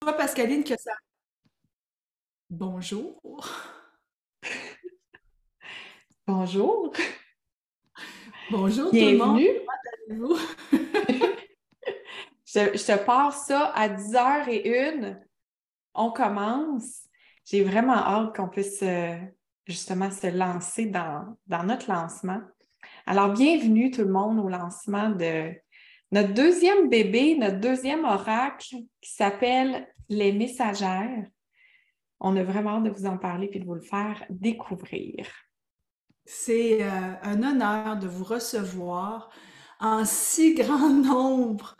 Toi, Pascaline, que ça... Bonjour. Bonjour, Bonjour tout le monde. bienvenue. Vous? Je te pars ça à 10h01. On commence. J'ai vraiment hâte qu'on puisse justement se lancer dans notre lancement. Alors, bienvenue tout le monde au lancement de notre deuxième bébé, notre deuxième oracle qui s'appelle Les Messagères. On a vraiment hâte de vous en parler et de vous le faire découvrir. C'est un honneur de vous recevoir en si grand nombre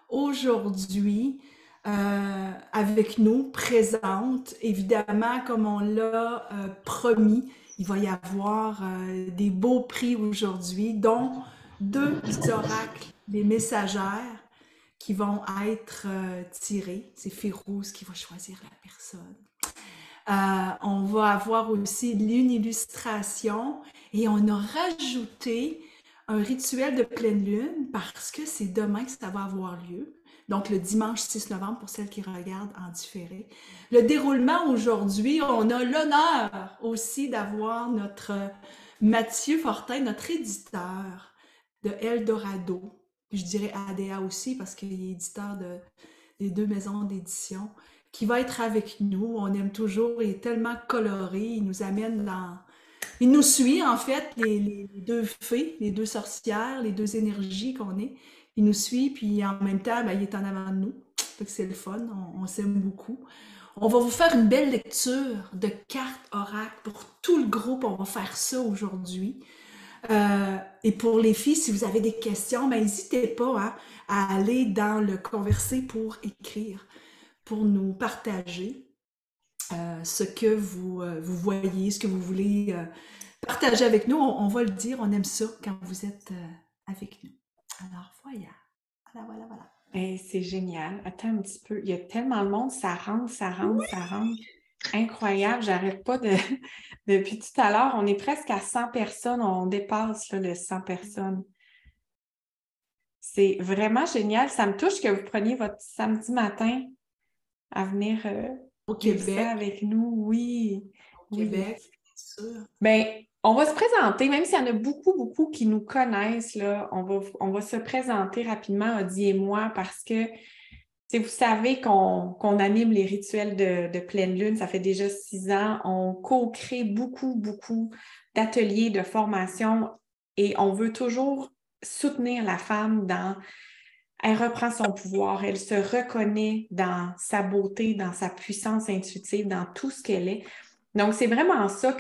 aujourd'hui avec nous, présente. Évidemment, comme on l'a promis, il va y avoir des beaux prix aujourd'hui, dont deux oracles, les messagères, qui vont être tirés. C'est Férouz qui va choisir la personne. On va avoir aussi une illustration et on a rajouté un rituel de pleine lune parce que c'est demain que ça va avoir lieu. Donc le dimanche 6 novembre pour celles qui regardent en différé. Le déroulement aujourd'hui, on a l'honneur aussi d'avoir notre Mathieu Fortin, notre éditeur de Eldorado. Je dirais ADA aussi parce qu'il est éditeur des deux maisons d'édition qui va être avec nous. On aime toujours, il est tellement coloré, il nous amène dans... Il nous suit, en fait, les deux fées, les deux sorcières, les deux énergies qu'on est. Il nous suit, puis en même temps, ben, il est en avant de nous. Fait que c'est le fun, on s'aime beaucoup. On va vous faire une belle lecture de cartes oracles pour tout le groupe. On va faire ça aujourd'hui. Et pour les filles, si vous avez des questions, ben, n'hésitez pas hein, à aller dans le converser pour écrire, pour nous partager ce que vous voyez, ce que vous voulez partager avec nous. On va le dire, on aime ça quand vous êtes avec nous. Alors, voilà. Voilà, voilà, voilà. C'est génial. Attends un petit peu. Il y a tellement de monde, ça rentre, ça rentre, ça rentre. Incroyable, j'arrête pas de... Depuis tout à l'heure, on est presque à 100 personnes, on dépasse là, le 100 personnes. C'est vraiment génial. Ça me touche que vous preniez votre samedi matin à venir Au vivre ça Québec, avec nous. Oui, au oui. Québec, bien sûr. Bien, on va se présenter, même s'il y en a beaucoup, beaucoup qui nous connaissent, là, on va se présenter rapidement, Odi et moi, parce que vous savez qu'on anime les rituels de pleine lune, ça fait déjà 6 ans. On co-crée beaucoup, beaucoup d'ateliers, de formations et on veut toujours soutenir la femme dans... Elle reprend son pouvoir, elle se reconnaît dans sa beauté, dans sa puissance intuitive, dans tout ce qu'elle est. Donc, c'est vraiment ça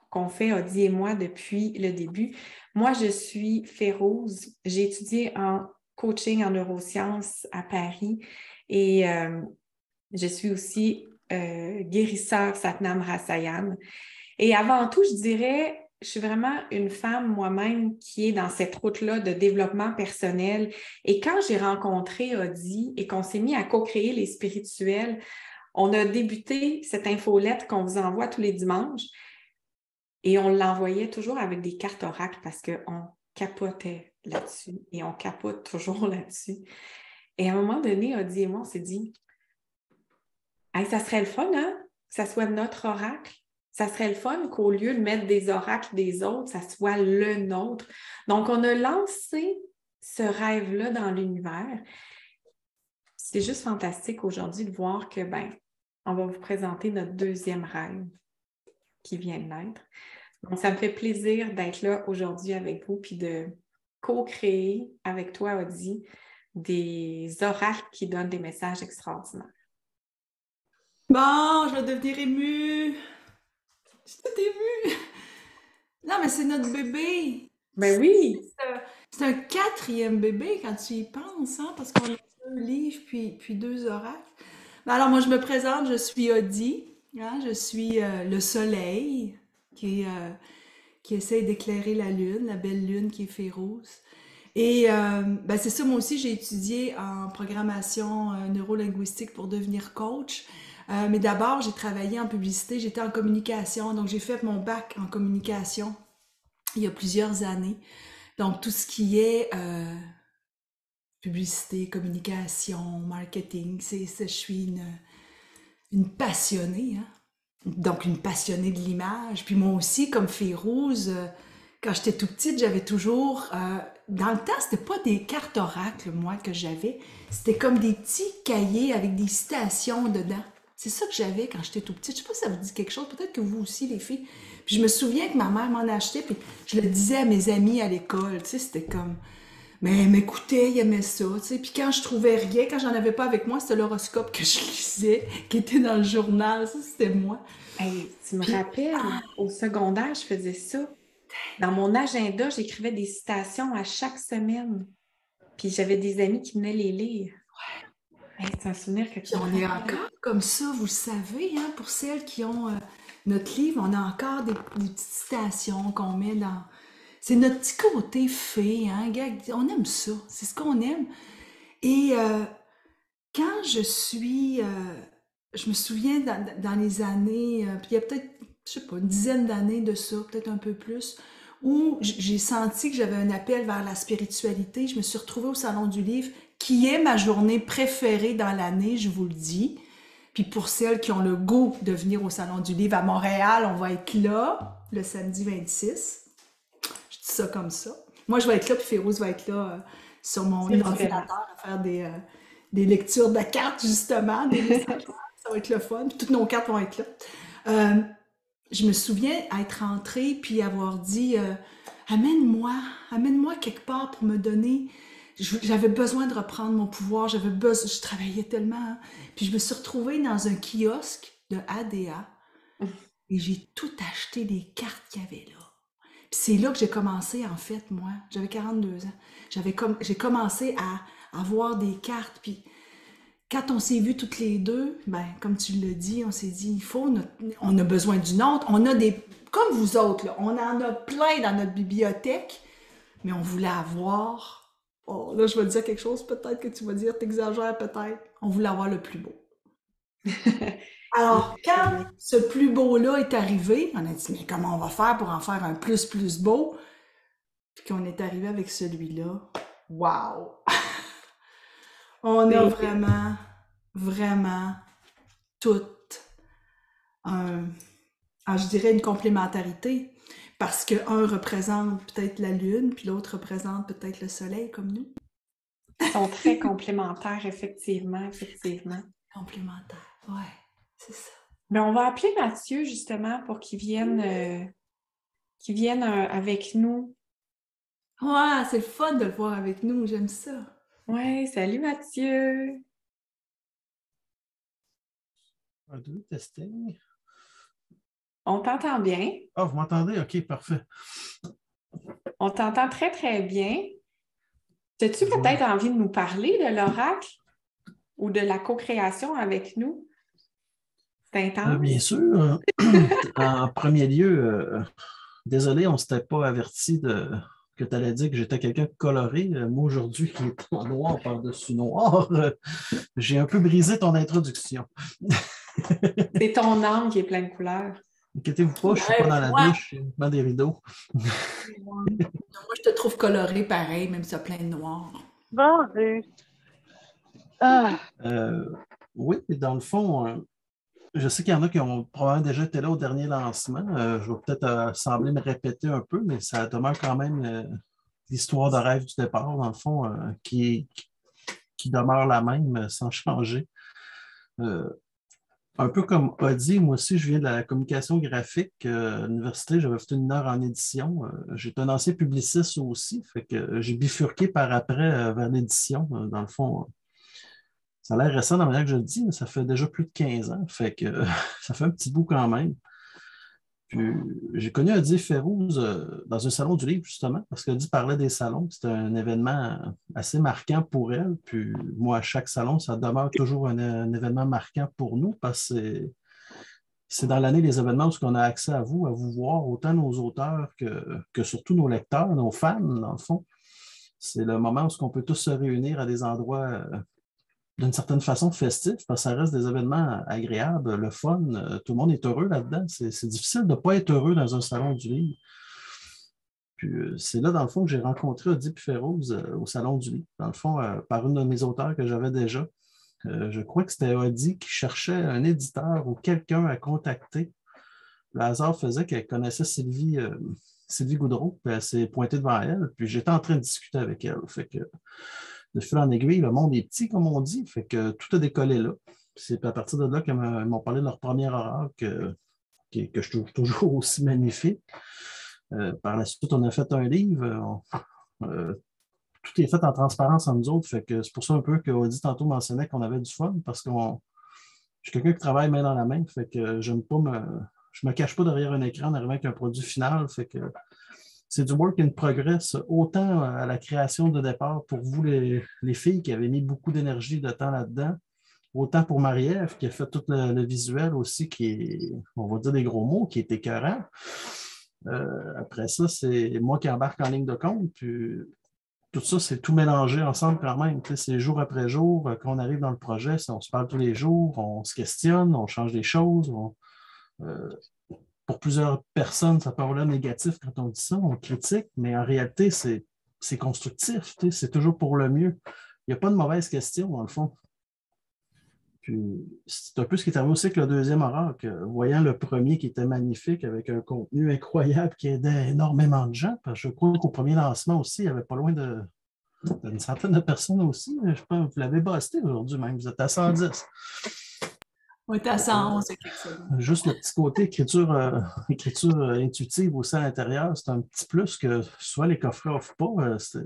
qu'on fait, Odi et moi, depuis le début. Moi, je suis Férouz. J'ai étudié en coaching en neurosciences à Paris et je suis aussi guérisseur Satnam Rasayan. Et avant tout, je dirais, je suis vraiment une femme moi-même qui est dans cette route-là de développement personnel. Et quand j'ai rencontré Odi et qu'on s'est mis à co-créer les spirituels, on a débuté cette infolettre qu'on vous envoie tous les dimanches. Et on l'envoyait toujours avec des cartes oracles parce qu'on capotait là-dessus et on capote toujours là-dessus. Et à un moment donné, Odi et moi, on s'est dit, hey, ça serait le fun, hein? Que ça soit notre oracle. Ça serait le fun qu'au lieu de mettre des oracles des autres, ça soit le nôtre. Donc, on a lancé ce rêve-là dans l'univers. C'est juste fantastique aujourd'hui de voir que, ben, on va vous présenter notre deuxième rêve qui vient de naître. Donc, ça me fait plaisir d'être là aujourd'hui avec vous puis de co-créer avec toi, Audie, des oracles qui donnent des messages extraordinaires. Bon, je vais devenir émue. Je suis toute émue. Non, mais c'est notre bébé. Ben oui! C'est un quatrième bébé quand tu y penses, hein, parce qu'on a deux livres puis deux oracles. Ben alors, moi, je me présente, je suis Odie, hein, je suis le soleil qui essaie d'éclairer la lune, la belle lune qui est féroce. Et ben c'est ça, moi aussi, j'ai étudié en programmation neurolinguistique pour devenir coach. Mais d'abord, j'ai travaillé en publicité, j'étais en communication, donc j'ai fait mon bac en communication il y a plusieurs années. Donc, tout ce qui est publicité, communication, marketing. Je suis une passionnée, hein? Donc une passionnée de l'image. Puis moi aussi, comme Férouz, quand j'étais tout petite, j'avais toujours... dans le temps, c'était pas des cartes oracles, moi, que j'avais. C'était comme des petits cahiers avec des citations dedans. C'est ça que j'avais quand j'étais tout petite. Je sais pas si ça vous dit quelque chose. Peut-être que vous aussi, les filles. Puis je me souviens que ma mère m'en achetait, puis je le disais à mes amis à l'école. Tu sais, c'était comme... Mais elle m'écoutait, il aimait ça, tu sais. Puis quand je trouvais rien, quand j'en avais pas avec moi, c'était l'horoscope que je lisais, qui était dans le journal. Ça, c'était moi. Hey, tu me Puis, rappelles, au secondaire, je faisais ça. Dans mon agenda, j'écrivais des citations à chaque semaine. Puis j'avais des amis qui venaient les lire. Hey, c'est un souvenir que puis tu me on est rappelles. encore comme ça, vous le savez, hein, pour celles qui ont notre livre, on a encore des petites citations qu'on met dans... C'est notre petit côté fée, hein, gars, on aime ça, c'est ce qu'on aime. Et quand je me souviens dans les années, puis il y a peut-être, je sais pas, une dizaine d'années de ça, peut-être un peu plus, où j'ai senti que j'avais un appel vers la spiritualité. Je me suis retrouvée au Salon du Livre, qui est ma journée préférée dans l'année, je vous le dis. Puis pour celles qui ont le goût de venir au Salon du Livre à Montréal, on va être là le samedi 26. Je dis ça comme ça. Moi, je vais être là, puis Férouz va être là sur mon C'est différent. ordinateur à faire des lectures de cartes, justement, des messages. Ça va être le fun. Puis toutes nos cartes vont être là. Euh, je me souviens être rentrée puis avoir dit amène-moi, amène-moi quelque part pour me donner. J'avais besoin de reprendre mon pouvoir, j'avais besoin, je travaillais tellement, hein. Puis je me suis retrouvée dans un kiosque de ADA et j'ai tout acheté des cartes qu'il y avait là. Puis c'est là que j'ai commencé, en fait, moi. J'avais 42 ans. J'ai commencé à avoir des cartes. Puis quand on s'est vus toutes les deux, ben, comme tu le dis, on s'est dit, on a besoin d'une autre. On a des, comme vous autres, là, on en a plein dans notre bibliothèque, mais on voulait avoir, oh, là, je vais te dire quelque chose, peut-être que tu vas dire, t'exagères peut-être. On voulait avoir le plus beau. Le Alors, plus quand beau. ce plus beau-là est arrivé, on a dit, mais comment on va faire pour en faire un plus beau? Puis qu'on est arrivé avec celui-là. Wow! On a C'est vraiment, vraiment tout un, je dirais une complémentarité. Parce que un représente peut-être la Lune, puis l'autre représente peut-être le Soleil, comme nous. Ils sont très complémentaires, effectivement, effectivement. Complémentaire, ouais, c'est ça. Mais on va appeler Mathieu, justement, pour qu'il vienne avec nous. Ouais, c'est le fun de le voir avec nous, j'aime ça. Ouais, salut Mathieu! Un, deux, testing. On t'entend bien. Ah, vous m'entendez? OK, parfait. On t'entend très, très bien. As-tu peut-être envie de nous parler de l'oracle ou de la co-création avec nous? C'est intense? Bien sûr. En premier lieu, désolé, on ne s'était pas averti que tu allais dire que j'étais quelqu'un de coloré. Moi, aujourd'hui, qui est en noir par-dessus noir, j'ai un peu brisé ton introduction. C'est ton âme qui est pleine de couleurs. Inquiétez-vous pas, je ne suis pas Ouais, dans la moi, douche, je mets des rideaux. moi, je te trouve coloré pareil, même si t'as plein de noir. Bon, ah, Oui, et dans le fond, je sais qu'il y en a qui ont probablement déjà été là au dernier lancement. Je vais peut-être sembler me répéter un peu, mais ça demeure quand même l'histoire de rêve du départ, dans le fond, qui demeure la même sans changer. Euh, un peu comme Audi, moi aussi, je viens de la communication graphique. À l'université, j'avais fait une heure en édition. J'étais un ancien publiciste aussi, fait que j'ai bifurqué par après vers l'édition. Dans le fond, ça a l'air récent dans la manière que je le dis, mais ça fait déjà plus de 15 ans. Fait que ça fait un petit bout quand même. Puis j'ai connu Adi Férouz dans un salon du livre, justement, parce qu'Adi parlait des salons. C'était un événement assez marquant pour elle. Puis moi, à chaque salon, ça demeure toujours un événement marquant pour nous, parce que c'est dans l'année des événements où on a accès à vous voir, autant nos auteurs que surtout nos lecteurs, nos fans, dans le fond. C'est le moment où on peut tous se réunir à des endroits d'une certaine façon festif, parce que ça reste des événements agréables, le fun, tout le monde est heureux là-dedans. C'est difficile de ne pas être heureux dans un salon du livre. Puis c'est là, dans le fond, que j'ai rencontré Oedipe Féroze au Salon du Livre. Dans le fond, par une de mes auteurs que j'avais déjà. Je crois que c'était Odi qui cherchait un éditeur ou quelqu'un à contacter. Le hasard faisait qu'elle connaissait Sylvie Goudreau, puis elle s'est pointée devant elle, puis j'étais en train de discuter avec elle. Fait que de fil en aiguille, le monde est petit, comme on dit, fait que tout a décollé là. C'est à partir de là qu'ils m'ont parlé de leur premier horreur que je trouve toujours aussi magnifique. Par la suite, on a fait un livre. Tout est fait en transparence entre nous autres. Fait que c'est pour ça un peu qu'Audi tantôt mentionnait qu'on avait du fun, parce que je suis quelqu'un qui travaille main dans la main. Fait que je me cache pas derrière un écran en arrivant avec un produit final. Fait que c'est du work in progress, autant à la création de départ pour vous, les filles qui avaient mis beaucoup d'énergie, de temps là-dedans, autant pour Marie-Ève qui a fait tout le visuel aussi, qui est, on va dire des gros mots, qui est écœurant. Après ça, c'est moi qui embarque en ligne de compte, puis tout ça, c'est tout mélangé ensemble quand même. C'est jour après jour, quand on arrive dans le projet, on se parle tous les jours, on se questionne, on change des choses. Pour plusieurs personnes, ça peut avoir l'air négatif quand on dit ça, on critique, mais en réalité, c'est constructif, c'est toujours pour le mieux. Il n'y a pas de mauvaise question, dans le fond. Puis, c'est un peu ce qui est arrivé aussi avec le deuxième horreur, que voyant le premier qui était magnifique, avec un contenu incroyable qui aidait énormément de gens, parce que je crois qu'au premier lancement aussi, il y avait pas loin d'une centaine de personnes aussi. Je pense que vous l'avez busté aujourd'hui même, vous êtes à 110. On est à 111, c'est quelque chose. Juste le petit côté écriture intuitive aussi à l'intérieur, c'est un petit plus que soit les coffrets offrent pas. En tout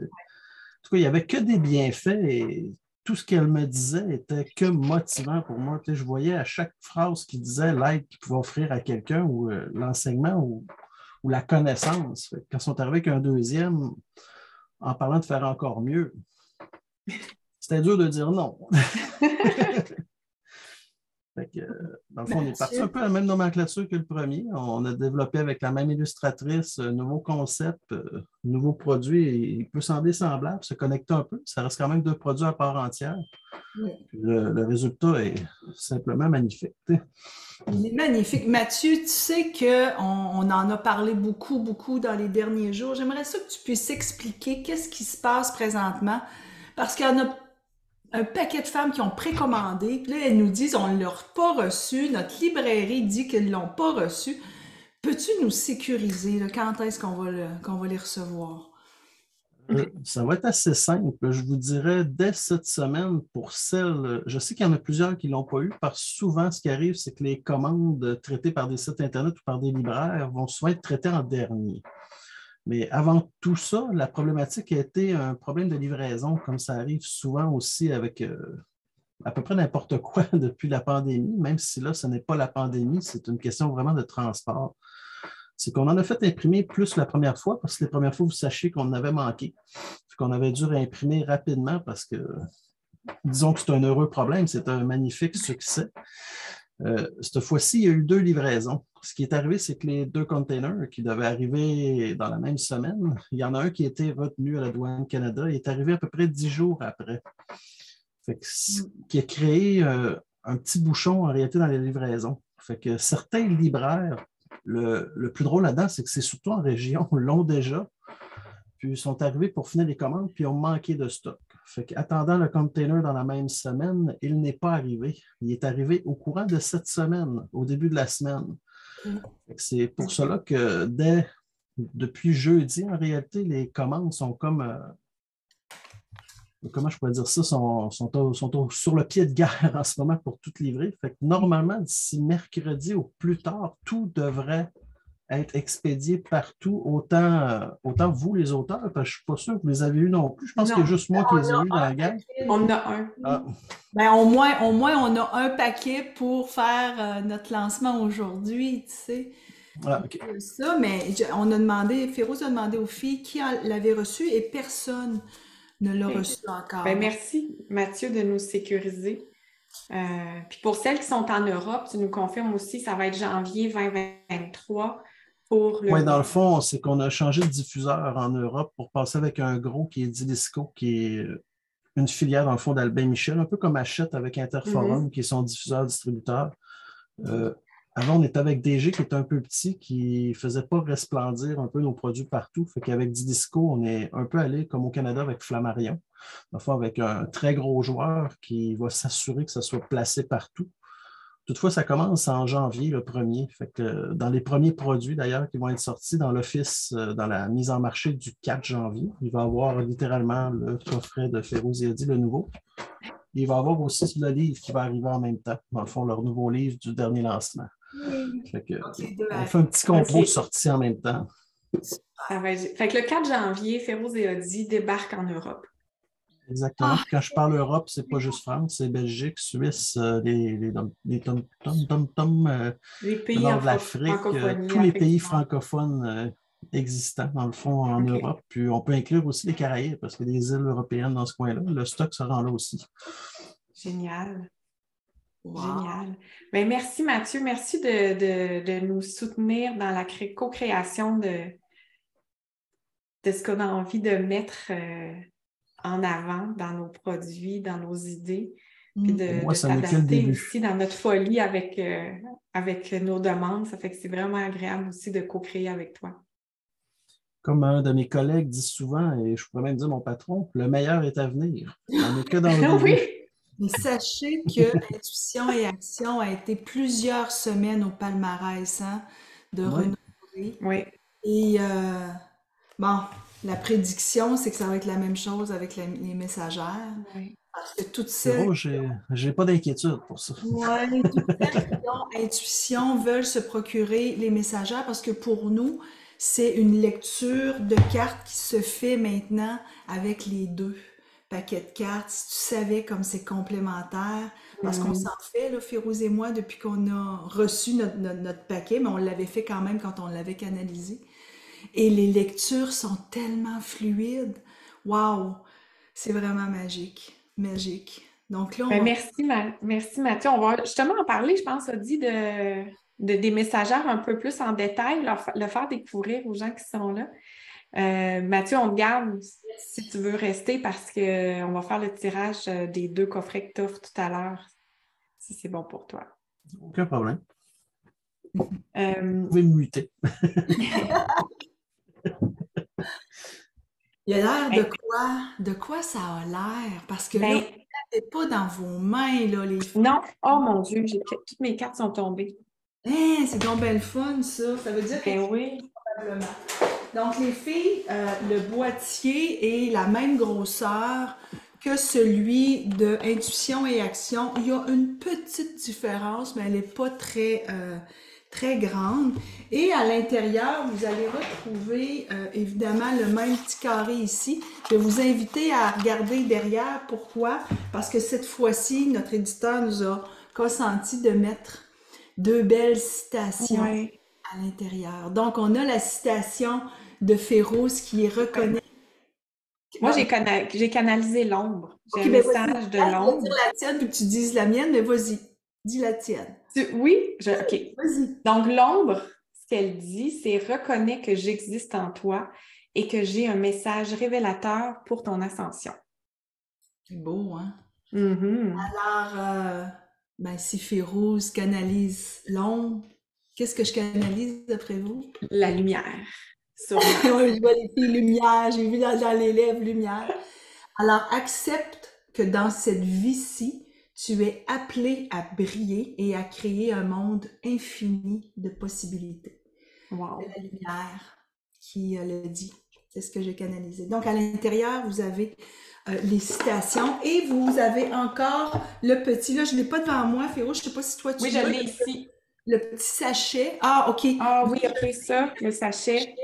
cas, il n'y avait que des bienfaits et tout ce qu'elle me disait était que motivant pour moi. Je voyais à chaque phrase qu'il disait l'aide qu'il pouvait offrir à quelqu'un ou l'enseignement ou la connaissance. Quand ils sont arrivés avec un deuxième, en parlant de faire encore mieux, c'était dur de dire non. Fait que, dans le fond, on est parti un peu à la même nomenclature que le premier. On a développé avec la même illustratrice un nouveau concept, nouveau produit. Il peut sembler semblable, se connecter un peu. Ça reste quand même deux produits à part entière. Oui. Le résultat est simplement magnifique. Il est magnifique. Mathieu, tu sais qu'on en a parlé beaucoup, beaucoup dans les derniers jours. J'aimerais ça que tu puisses expliquer qu'est-ce qui se passe présentement. Parce qu'il y en a un paquet de femmes qui ont précommandé. Puis là, elles nous disent on ne l'a pas reçu. Notre librairie dit qu'ils ne l'ont pas reçu. Peux-tu nous sécuriser là, quand est-ce qu'on va les recevoir? Ça va être assez simple. Je vous dirais dès cette semaine pour celles. Je sais qu'il y en a plusieurs qui ne l'ont pas eu parce que souvent, ce qui arrive, c'est que les commandes traitées par des sites Internet ou par des libraires vont souvent être traitées en dernier. Mais avant tout ça, la problématique a été un problème de livraison, comme ça arrive souvent aussi avec à peu près n'importe quoi depuis la pandémie, même si là, ce n'est pas la pandémie, c'est une question vraiment de transport. C'est qu'on en a fait imprimer plus la première fois, parce que les premières fois, vous sachiez qu'on en avait manqué, qu'on avait dû réimprimer rapidement parce que, disons que c'est un heureux problème, c'est un magnifique succès. Cette fois-ci, il y a eu 2 livraisons. Ce qui est arrivé, c'est que les 2 containers qui devaient arriver dans la même semaine, il y en a un qui a été retenu à la Douane Canada. Il est arrivé à peu près 10 jours après. Fait que, ce qui a créé un petit bouchon en réalité dans les livraisons. Fait que certains libraires, le plus drôle là-dedans, c'est que c'est surtout en région, l'ont déjà. Puis ils sont arrivés pour finir les commandes, puis ils ont manqué de stock. Fait qu'attendant le container dans la même semaine, il n'est pas arrivé. Il est arrivé au courant de cette semaine, au début de la semaine. C'est pour cela que depuis jeudi, en réalité, les commandes sont comme, comment je pourrais dire ça, sont sur le pied de guerre en ce moment pour tout livrer. Fait que normalement, d'ici mercredi ou plus tard, tout devrait être expédié partout, autant vous, les auteurs, parce que je ne suis pas sûr que vous les avez eus non plus. Je pense qu'il y a juste moi qui les ai eus dans la gang. On en a un. Ah. Ben, au moins, on a un paquet pour faire notre lancement aujourd'hui, tu sais. Ah, okay. Ça, mais Féroze a demandé aux filles qui l'avait reçu et personne ne l'a reçu encore. Ben, merci, Mathieu, de nous sécuriser. Puis pour celles qui sont en Europe, tu nous confirmes aussi, ça va être janvier 2023. Oui, dans le fond, c'est qu'on a changé de diffuseur en Europe pour passer avec un gros qui est Dilisco, qui est une filière, dans le fond, d'Albin Michel, un peu comme Hachette avec Interforum, qui est son diffuseur-distributeur. Avant, on était avec DG qui était un peu petit, qui ne faisait pas resplendir un peu nos produits partout. Fait qu'avec Didisco, on est un peu allé comme au Canada avec Flammarion, parfois avec un très gros joueur qui va s'assurer que ça soit placé partout. Toutefois, ça commence en janvier, le premier. Fait que dans les premiers produits, d'ailleurs, qui vont être sortis dans l'office, dans la mise en marché du 4 janvier, il va y avoir littéralement le coffret de Férouz Eddy, le nouveau. Il va y avoir aussi le livre qui va arriver en même temps, dans le fond, leur nouveau livre du dernier lancement. Fait que, on fait un petit combo de sortie en même temps. Fait que le 4 janvier, Férouz Eddy débarque en Europe. Exactement. Puis quand je parle Europe, c'est pas juste France, c'est Belgique, Suisse, les tom-tom-tom, Les le pays nord de l'Afrique, tous les pays francophones existants, dans le fond, en Europe. Puis on peut inclure aussi les Caraïbes, parce qu'il y a des îles européennes dans ce coin-là. Le stock se rend là aussi. Génial. Wow. Génial. Bien, merci Mathieu. Merci de nous soutenir dans la co-création de ce qu'on a envie de mettre en avant dans nos produits, dans nos idées, puis de s'adapter aussi dans notre folie avec nos demandes. Ça fait que c'est vraiment agréable aussi de co-créer avec toi. Comme un de mes collègues dit souvent, et je pourrais même dire mon patron, le meilleur est à venir. On n'est que dans le début. Oui. Mais sachez que Intuition et Action a été plusieurs semaines au palmarès de renouveler. Oui. Et bon, la prédiction, c'est que ça va être la même chose avec les messagères. Oui. Parce que toutes celles... j'ai pas d'inquiétude pour ça. Oui, toutes celles qui ont Intuition veulent se procurer les messagères parce que pour nous, c'est une lecture de cartes qui se fait maintenant avec les deux paquets de cartes. Si tu savais comme c'est complémentaire, parce qu'on s'en fait, là, Férouz et moi, depuis qu'on a reçu notre paquet, mais on l'avait fait quand même quand on l'avait canalisé. Et les lectures sont tellement fluides. Waouh! C'est vraiment magique. Magique. Donc là, merci Mathieu. On va justement en parler, je pense, Odie, des messagères un peu plus en détail, le faire découvrir aux gens qui sont là. Mathieu, on te garde si tu veux rester parce qu'on va faire le tirage des 2 coffrets que tu offres tout à l'heure, si c'est bon pour toi. Aucun problème. Vous pouvez me muter. Il y a l'air de quoi ça a l'air? Parce que là, c'est pas dans vos mains, là, les filles. Non, oh mon Dieu, toutes mes cartes sont tombées. C'est donc belle fun, ça. Ça veut dire que oui. Probablement. Donc, les filles, le boîtier est la même grosseur que celui de Intuition et Action. Il y a une petite différence, mais elle n'est pas très, très grande. Et à l'intérieur, vous allez retrouver évidemment le même petit carré ici. Je vais vous inviter à regarder derrière. Pourquoi? Parce que cette fois-ci, notre éditeur nous a consenti de mettre 2 belles citations à l'intérieur. Donc, on a la citation de Férouz qui est reconnue. Moi, j'ai canalisé l'ombre. J'ai un message de l'ombre. Je vais dire la tienne puis que tu dises la mienne, mais vas-y, dis la tienne. Oui? OK. Vas-y. Donc, l'ombre, ce qu'elle dit, c'est « Reconnais que j'existe en toi et que j'ai un message révélateur pour ton ascension. » C'est beau, hein? Mm-hmm. Alors, si Férouz canalise l'ombre, qu'est-ce que je canalise d'après vous? La lumière. Je vois les filles lumière, j'ai vu dans les lèvres lumière. Alors, accepte que dans cette vie-ci, tu es appelé à briller et à créer un monde infini de possibilités. Wow. C'est la lumière qui le dit. C'est ce que j'ai canalisé. Donc, à l'intérieur, vous avez les citations et vous avez encore le petit, là, je ne l'ai pas devant moi, Férouz, je ne sais pas si toi tu Oui, je l'ai ici. Le petit sachet. Ah, OK. Ah oui, OK, ça, le sachet.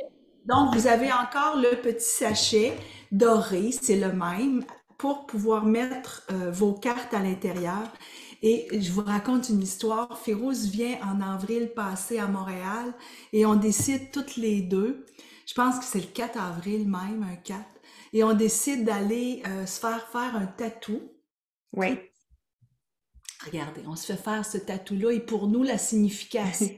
Donc, vous avez encore le petit sachet doré, c'est le même, pour pouvoir mettre vos cartes à l'intérieur. Et je vous raconte une histoire. Férouz vient en avril passé à Montréal et on décide toutes les deux, je pense que c'est le 4 avril même, un 4, et on décide d'aller se faire un tatou. Oui. Regardez, on se fait faire ce tatou-là et pour nous, la signification,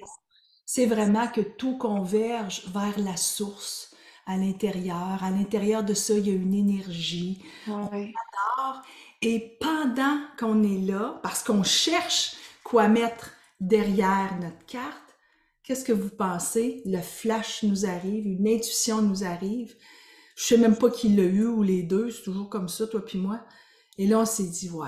c'est vraiment que tout converge vers la source à l'intérieur. À l'intérieur de ça, il y a une énergie. Oui. On adore. Et pendant qu'on est là, parce qu'on cherche quoi mettre derrière notre carte, qu'est-ce que vous pensez? Le flash nous arrive, une intuition nous arrive. Je sais même pas qui l'a eu ou les deux, c'est toujours comme ça, toi puis moi. Et là, on s'est dit, ouais.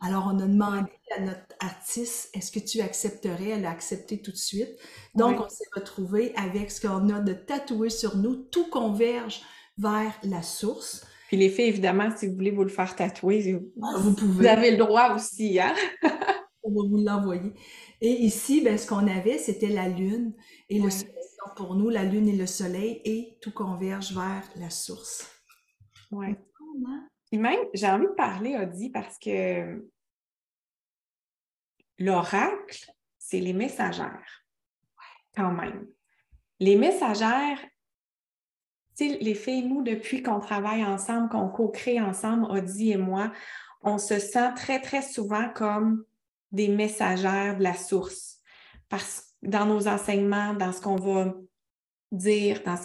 Alors, on a demandé à notre artiste, est-ce que tu accepterais? Elle a accepté tout de suite. Donc, on s'est retrouvé avec ce qu'on a de tatoué sur nous. Tout converge vers la source. Puis les filles, évidemment, si vous voulez vous le faire tatouer, vous pouvez. Vous avez le droit aussi, hein? On va vous l'envoyer. Et ici, ben, ce qu'on avait, c'était la lune et le soleil. Donc, pour nous, la lune et le soleil, et tout converge vers la source. Oui. Puis même, j'ai envie de parler, Audie, parce que l'oracle, c'est les messagères, quand même. Les messagères, tu sais, les filles, nous, depuis qu'on travaille ensemble, qu'on co-crée ensemble, Audie et moi, on se sent très, très souvent comme des messagères de la source. Parce que dans nos enseignements, dans ce qu'on va dire, dans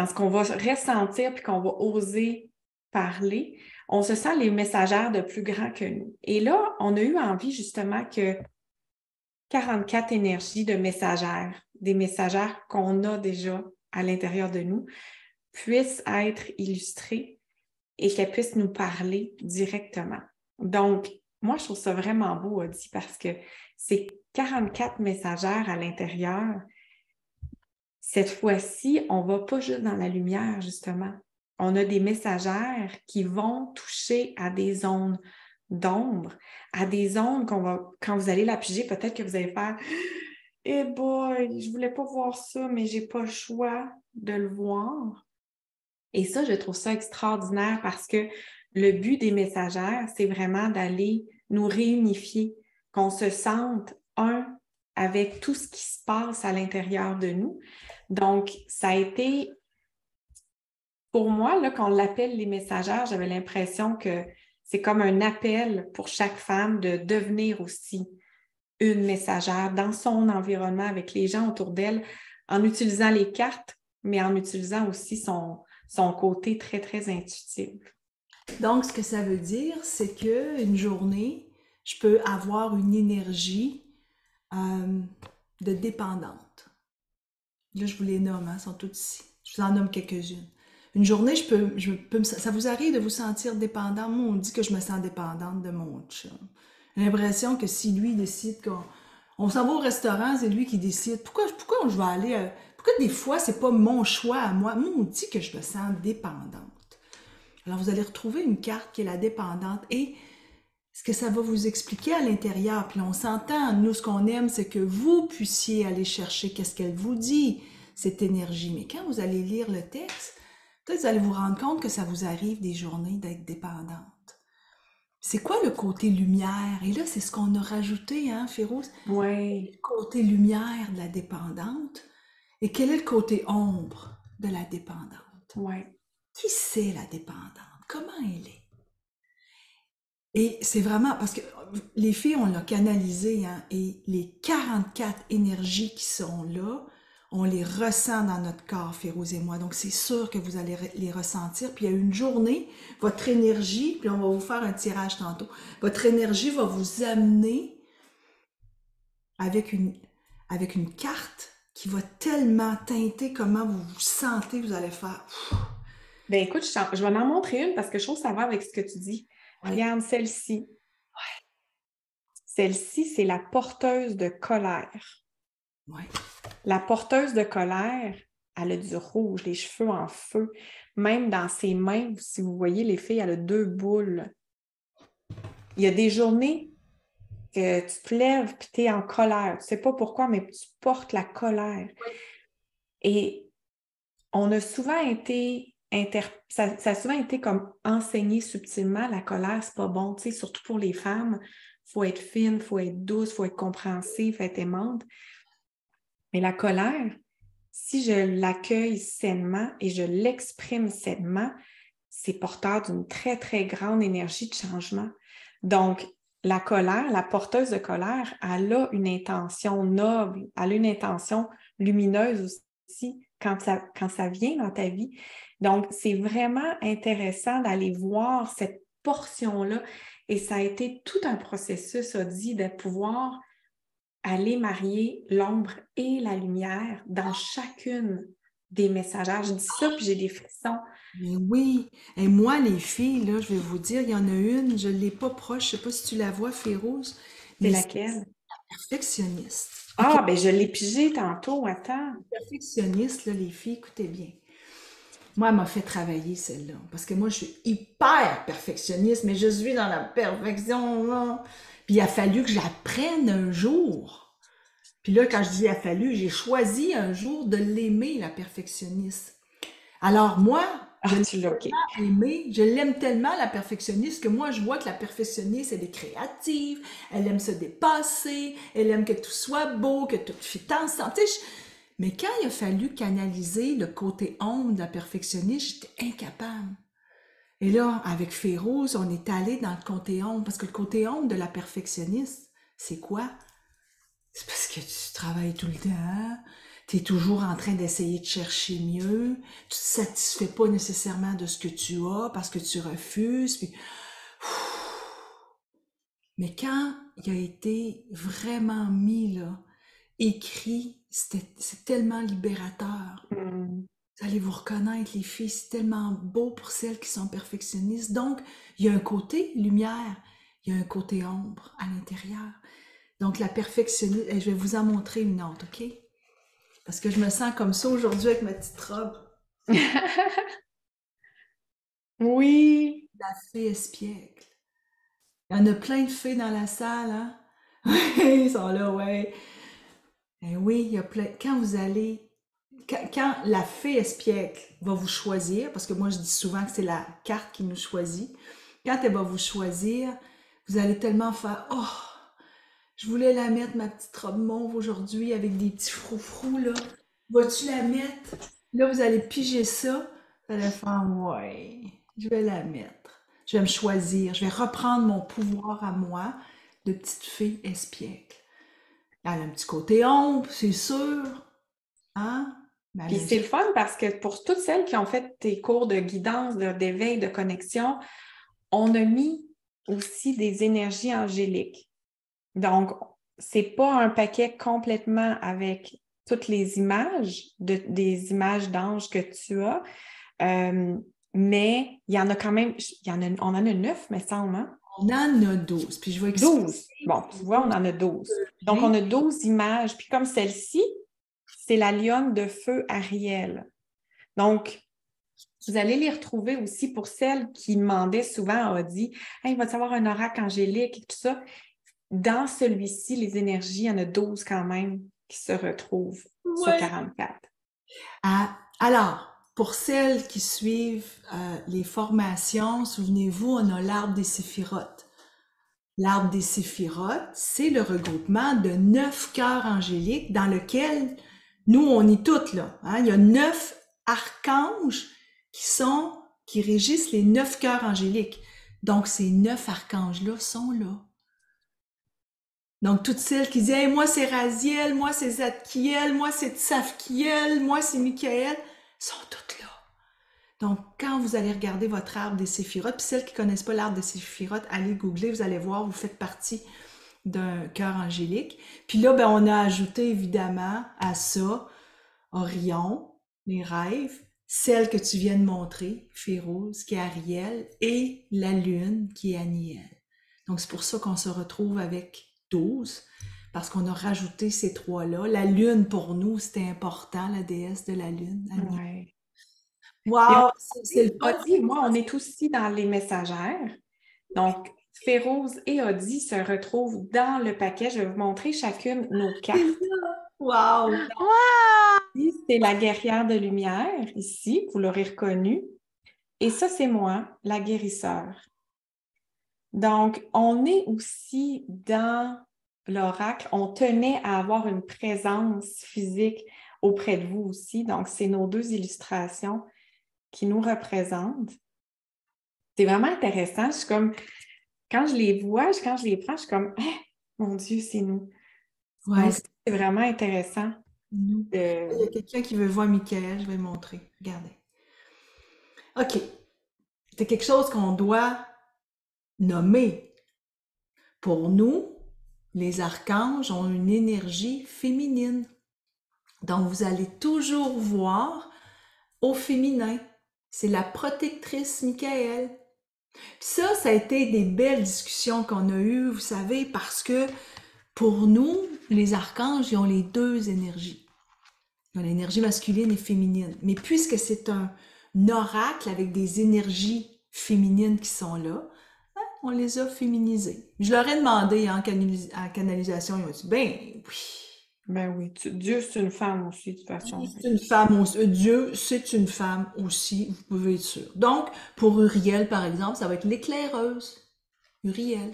ce qu'on va ressentir puis qu'on va oser parler, on se sent les messagères de plus grands que nous. Et là, on a eu envie justement que 44 énergies de messagères, des messagères qu'on a déjà à l'intérieur de nous, puissent être illustrées et qu'elles puissent nous parler directement. Donc, moi, je trouve ça vraiment beau, Audie, parce que c'est 44 messagères à l'intérieur. Cette fois-ci, on ne va pas juste dans la lumière, justement. On a des messagères qui vont toucher à des zones d'ombre, à des zones quand vous allez la piger, peut-être que vous allez faire « Eh boy, je ne voulais pas voir ça, mais je n'ai pas le choix de le voir. » Et ça, je trouve ça extraordinaire parce que le but des messagères, c'est vraiment d'aller nous réunifier, qu'on se sente un avec tout ce qui se passe à l'intérieur de nous. Donc, ça a été, pour moi, là, quand on l'appelle les messagères, j'avais l'impression que c'est comme un appel pour chaque femme de devenir aussi une messagère dans son environnement avec les gens autour d'elle, en utilisant les cartes, mais en utilisant aussi son côté très, très intuitif. Donc, ce que ça veut dire, c'est qu'une journée, je peux avoir une énergie de dépendante. Là, je vous les nomme, hein, elles sont toutes ici. Je vous en nomme quelques-unes. Une journée, ça vous arrive de vous sentir dépendant? Moi, on dit que je me sens dépendante de mon chum. J'ai l'impression que si lui décide qu'on s'en va au restaurant, c'est lui qui décide. Pourquoi je vais aller... pourquoi des fois, c'est pas mon choix à moi? Moi, on dit que je me sens dépendante. Alors, vous allez retrouver une carte qui est la dépendante et ce que ça va vous expliquer à l'intérieur. Puis on s'entend, nous, ce qu'on aime, c'est que vous puissiez aller chercher qu'est-ce qu'elle vous dit, cette énergie. Mais quand vous allez lire le texte, peut-être vous allez vous rendre compte que ça vous arrive des journées d'être dépendante. C'est quoi le côté lumière? Et là, c'est ce qu'on a rajouté, hein, Féroce? Oui. Le côté lumière de la dépendante. Et quel est le côté ombre de la dépendante? Oui. Qui c'est la dépendante? Comment elle est? Et c'est vraiment, parce que les filles, on l'a canalisé, hein, et les 44 énergies qui sont là, on les ressent dans notre corps, Férouz et moi. Donc, c'est sûr que vous allez les ressentir. Puis, il y a une journée, votre énergie, puis on va vous faire un tirage tantôt, votre énergie va vous amener avec une carte qui va tellement teinter comment vous vous sentez, vous allez faire... Bien, écoute, je vais en montrer une parce que je trouve que ça va avec ce que tu dis. Ouais. Regarde celle-ci. Ouais. Celle-ci, c'est la porteuse de colère. Ouais. La porteuse de colère, elle a du rouge, les cheveux en feu. Même dans ses mains, si vous voyez les filles, elle a 2 boules. Il y a des journées que tu te lèves et tu es en colère. Tu ne sais pas pourquoi, mais tu portes la colère. Oui. Et on a souvent été... Ça a souvent été comme enseigné subtilement, la colère, c'est pas bon, tu sais, surtout pour les femmes. Il faut être fine, il faut être douce, il faut être compréhensive, il faut être aimante. Mais la colère, si je l'accueille sainement et je l'exprime sainement, c'est porteur d'une très, très grande énergie de changement. Donc, la colère, la porteuse de colère, elle a une intention noble, elle a une intention lumineuse aussi quand ça vient dans ta vie. Donc, c'est vraiment intéressant d'aller voir cette portion-là. Et ça a été tout un processus, Audie, de pouvoir aller marier l'ombre et la lumière dans chacune des messagères. Je dis ça, puis j'ai des frissons. Mais oui. Et moi, les filles, là, je vais vous dire, il y en a une, je ne l'ai pas proche, je ne sais pas si tu la vois, Férouz, C'est mais c'est laquelle? perfectionniste. OK? Ah, ben je l'ai pigé tantôt, attends. Perfectionniste, là, les filles, écoutez bien. Moi, elle m'a fait travailler celle-là, parce que moi, je suis hyper perfectionniste, mais je suis dans la perfection, là. Puis il a fallu que j'apprenne un jour. Puis là, quand je dis il a fallu, j'ai choisi un jour de l'aimer, la perfectionniste. Alors moi, je Ah, tu l'as, OK. aimée, je l'aime tellement, la perfectionniste, que moi, je vois que la perfectionniste, elle est créative, elle aime se dépasser, elle aime que tout soit beau, que tout fit ensemble. Tu sais, mais quand il a fallu canaliser le côté ombre de la perfectionniste, j'étais incapable. Et là, avec Férouz, on est allé dans le côté ombre, parce que le côté ombre de la perfectionniste, c'est quoi? C'est parce que tu travailles tout le temps, tu es toujours en train d'essayer de chercher mieux, tu te satisfais pas nécessairement de ce que tu as parce que tu refuses, puis... Mais quand il a été vraiment mis là, écrit, c'est tellement libérateur. Hmm. Vous allez vous reconnaître, les filles, c'est tellement beau pour celles qui sont perfectionnistes. Donc, il y a un côté lumière, il y a un côté ombre à l'intérieur. Donc, la perfectionniste, et je vais vous en montrer une autre, OK? Parce que je me sens comme ça aujourd'hui avec ma petite robe. Oui. La fée espiègle. Il y en a plein de fées dans la salle, hein? Oui, ils sont là, ouais. Et oui, il y a plein. Quand vous allez. Quand la fée espiègle va vous choisir, parce que moi je dis souvent que c'est la carte qui nous choisit, quand elle va vous choisir, vous allez tellement faire oh, je voulais la mettre, ma petite robe mauve aujourd'hui avec des petits froufrous là. Vas-tu la mettre? Là, vous allez piger ça. Vous allez faire ouais, je vais la mettre. Je vais me choisir. Je vais reprendre mon pouvoir à moi de petite fée espiègle. Elle a un petit côté ombre, c'est sûr. Hein? Mais elle Puis a un c'est le fun parce que pour toutes celles qui ont fait tes cours de guidance, d'éveil, de connexion, on a mis aussi des énergies angéliques. Donc, c'est pas un paquet complètement avec toutes les images, des images d'anges que tu as, mais il y en a quand même, on en a 9, me semble, hein? On en a 12. Puis je vais expliquer 12. Bon, tu vois, on en a 12. Donc, bien. on a 12 images. Puis comme celle-ci, c'est la lionne de feu Ariel. Donc, vous allez les retrouver aussi pour celles qui demandaient souvent, a dit hey, il va y avoir un oracle angélique et tout ça. Dans celui-ci, les énergies, il y en a 12 quand même qui se retrouvent sur Ouais. 44. Alors, pour celles qui suivent les formations, souvenez-vous, on a l'arbre des séphirotes. L'arbre des séphirotes, c'est le regroupement de 9 cœurs angéliques dans lequel nous, on est toutes là. Hein? Il y a 9 archanges qui régissent les 9 cœurs angéliques. Donc, ces 9 archanges-là sont là. Donc, toutes celles qui disent hey, moi, c'est Raziel, moi, c'est Zadkiel, moi, c'est Tsafkiel, moi, c'est Michael, sont toutes là. Donc, quand vous allez regarder votre arbre des séphirotes, puis celles qui ne connaissent pas l'arbre des séphirotes, allez googler, vous allez voir, vous faites partie d'un cœur angélique. Puis là, ben, on a ajouté évidemment à ça Orion, les rêves, celle que tu viens de montrer, Férouz, qui est Ariel, et la lune, qui est Aniel. Donc, c'est pour ça qu'on se retrouve avec 12, parce qu'on a rajouté ces trois-là. La lune, pour nous, c'était important, la déesse de la lune. Ouais. Wow, c'est le fun. Audi, moi, on est aussi dans les messagères. Donc, Férouz et Audi se retrouvent dans le paquet. Je vais vous montrer chacune nos cartes. Wow! Ici, c'est la guerrière de lumière, ici, vous l'aurez reconnue. Et ça, c'est moi, la guérisseur. Donc, on est aussi dans l'oracle. On tenait à avoir une présence physique auprès de vous aussi. Donc, c'est nos deux illustrations qui nous représentent. C'est vraiment intéressant. Je suis comme, quand je les vois, quand je les prends, je suis comme, ah, mon Dieu, c'est nous. Ouais, Donc, c'est vraiment intéressant. nous. Il y a quelqu'un qui veut voir Michael, je vais le montrer. Regardez. OK. C'est quelque chose qu'on doit nommer. Pour nous, les archanges ont une énergie féminine. Donc, vous allez toujours voir au féminin. C'est la protectrice Michael. Puis ça a été des belles discussions qu'on a eues, vous savez, parce que pour nous, les archanges, ils ont les deux énergies. Ils ont l'énergie masculine et féminine. Mais puisque c'est un oracle avec des énergies féminines qui sont là, hein, on les a féminisés. Je leur ai demandé en canalisation, ils m'ont dit, ben oui. Ben oui, Dieu, c'est une femme aussi, de toute façon. C'est une femme aussi. Dieu, c'est une femme aussi, vous pouvez être sûr. Donc, pour Uriel, par exemple, ça va être l'éclaireuse. Uriel.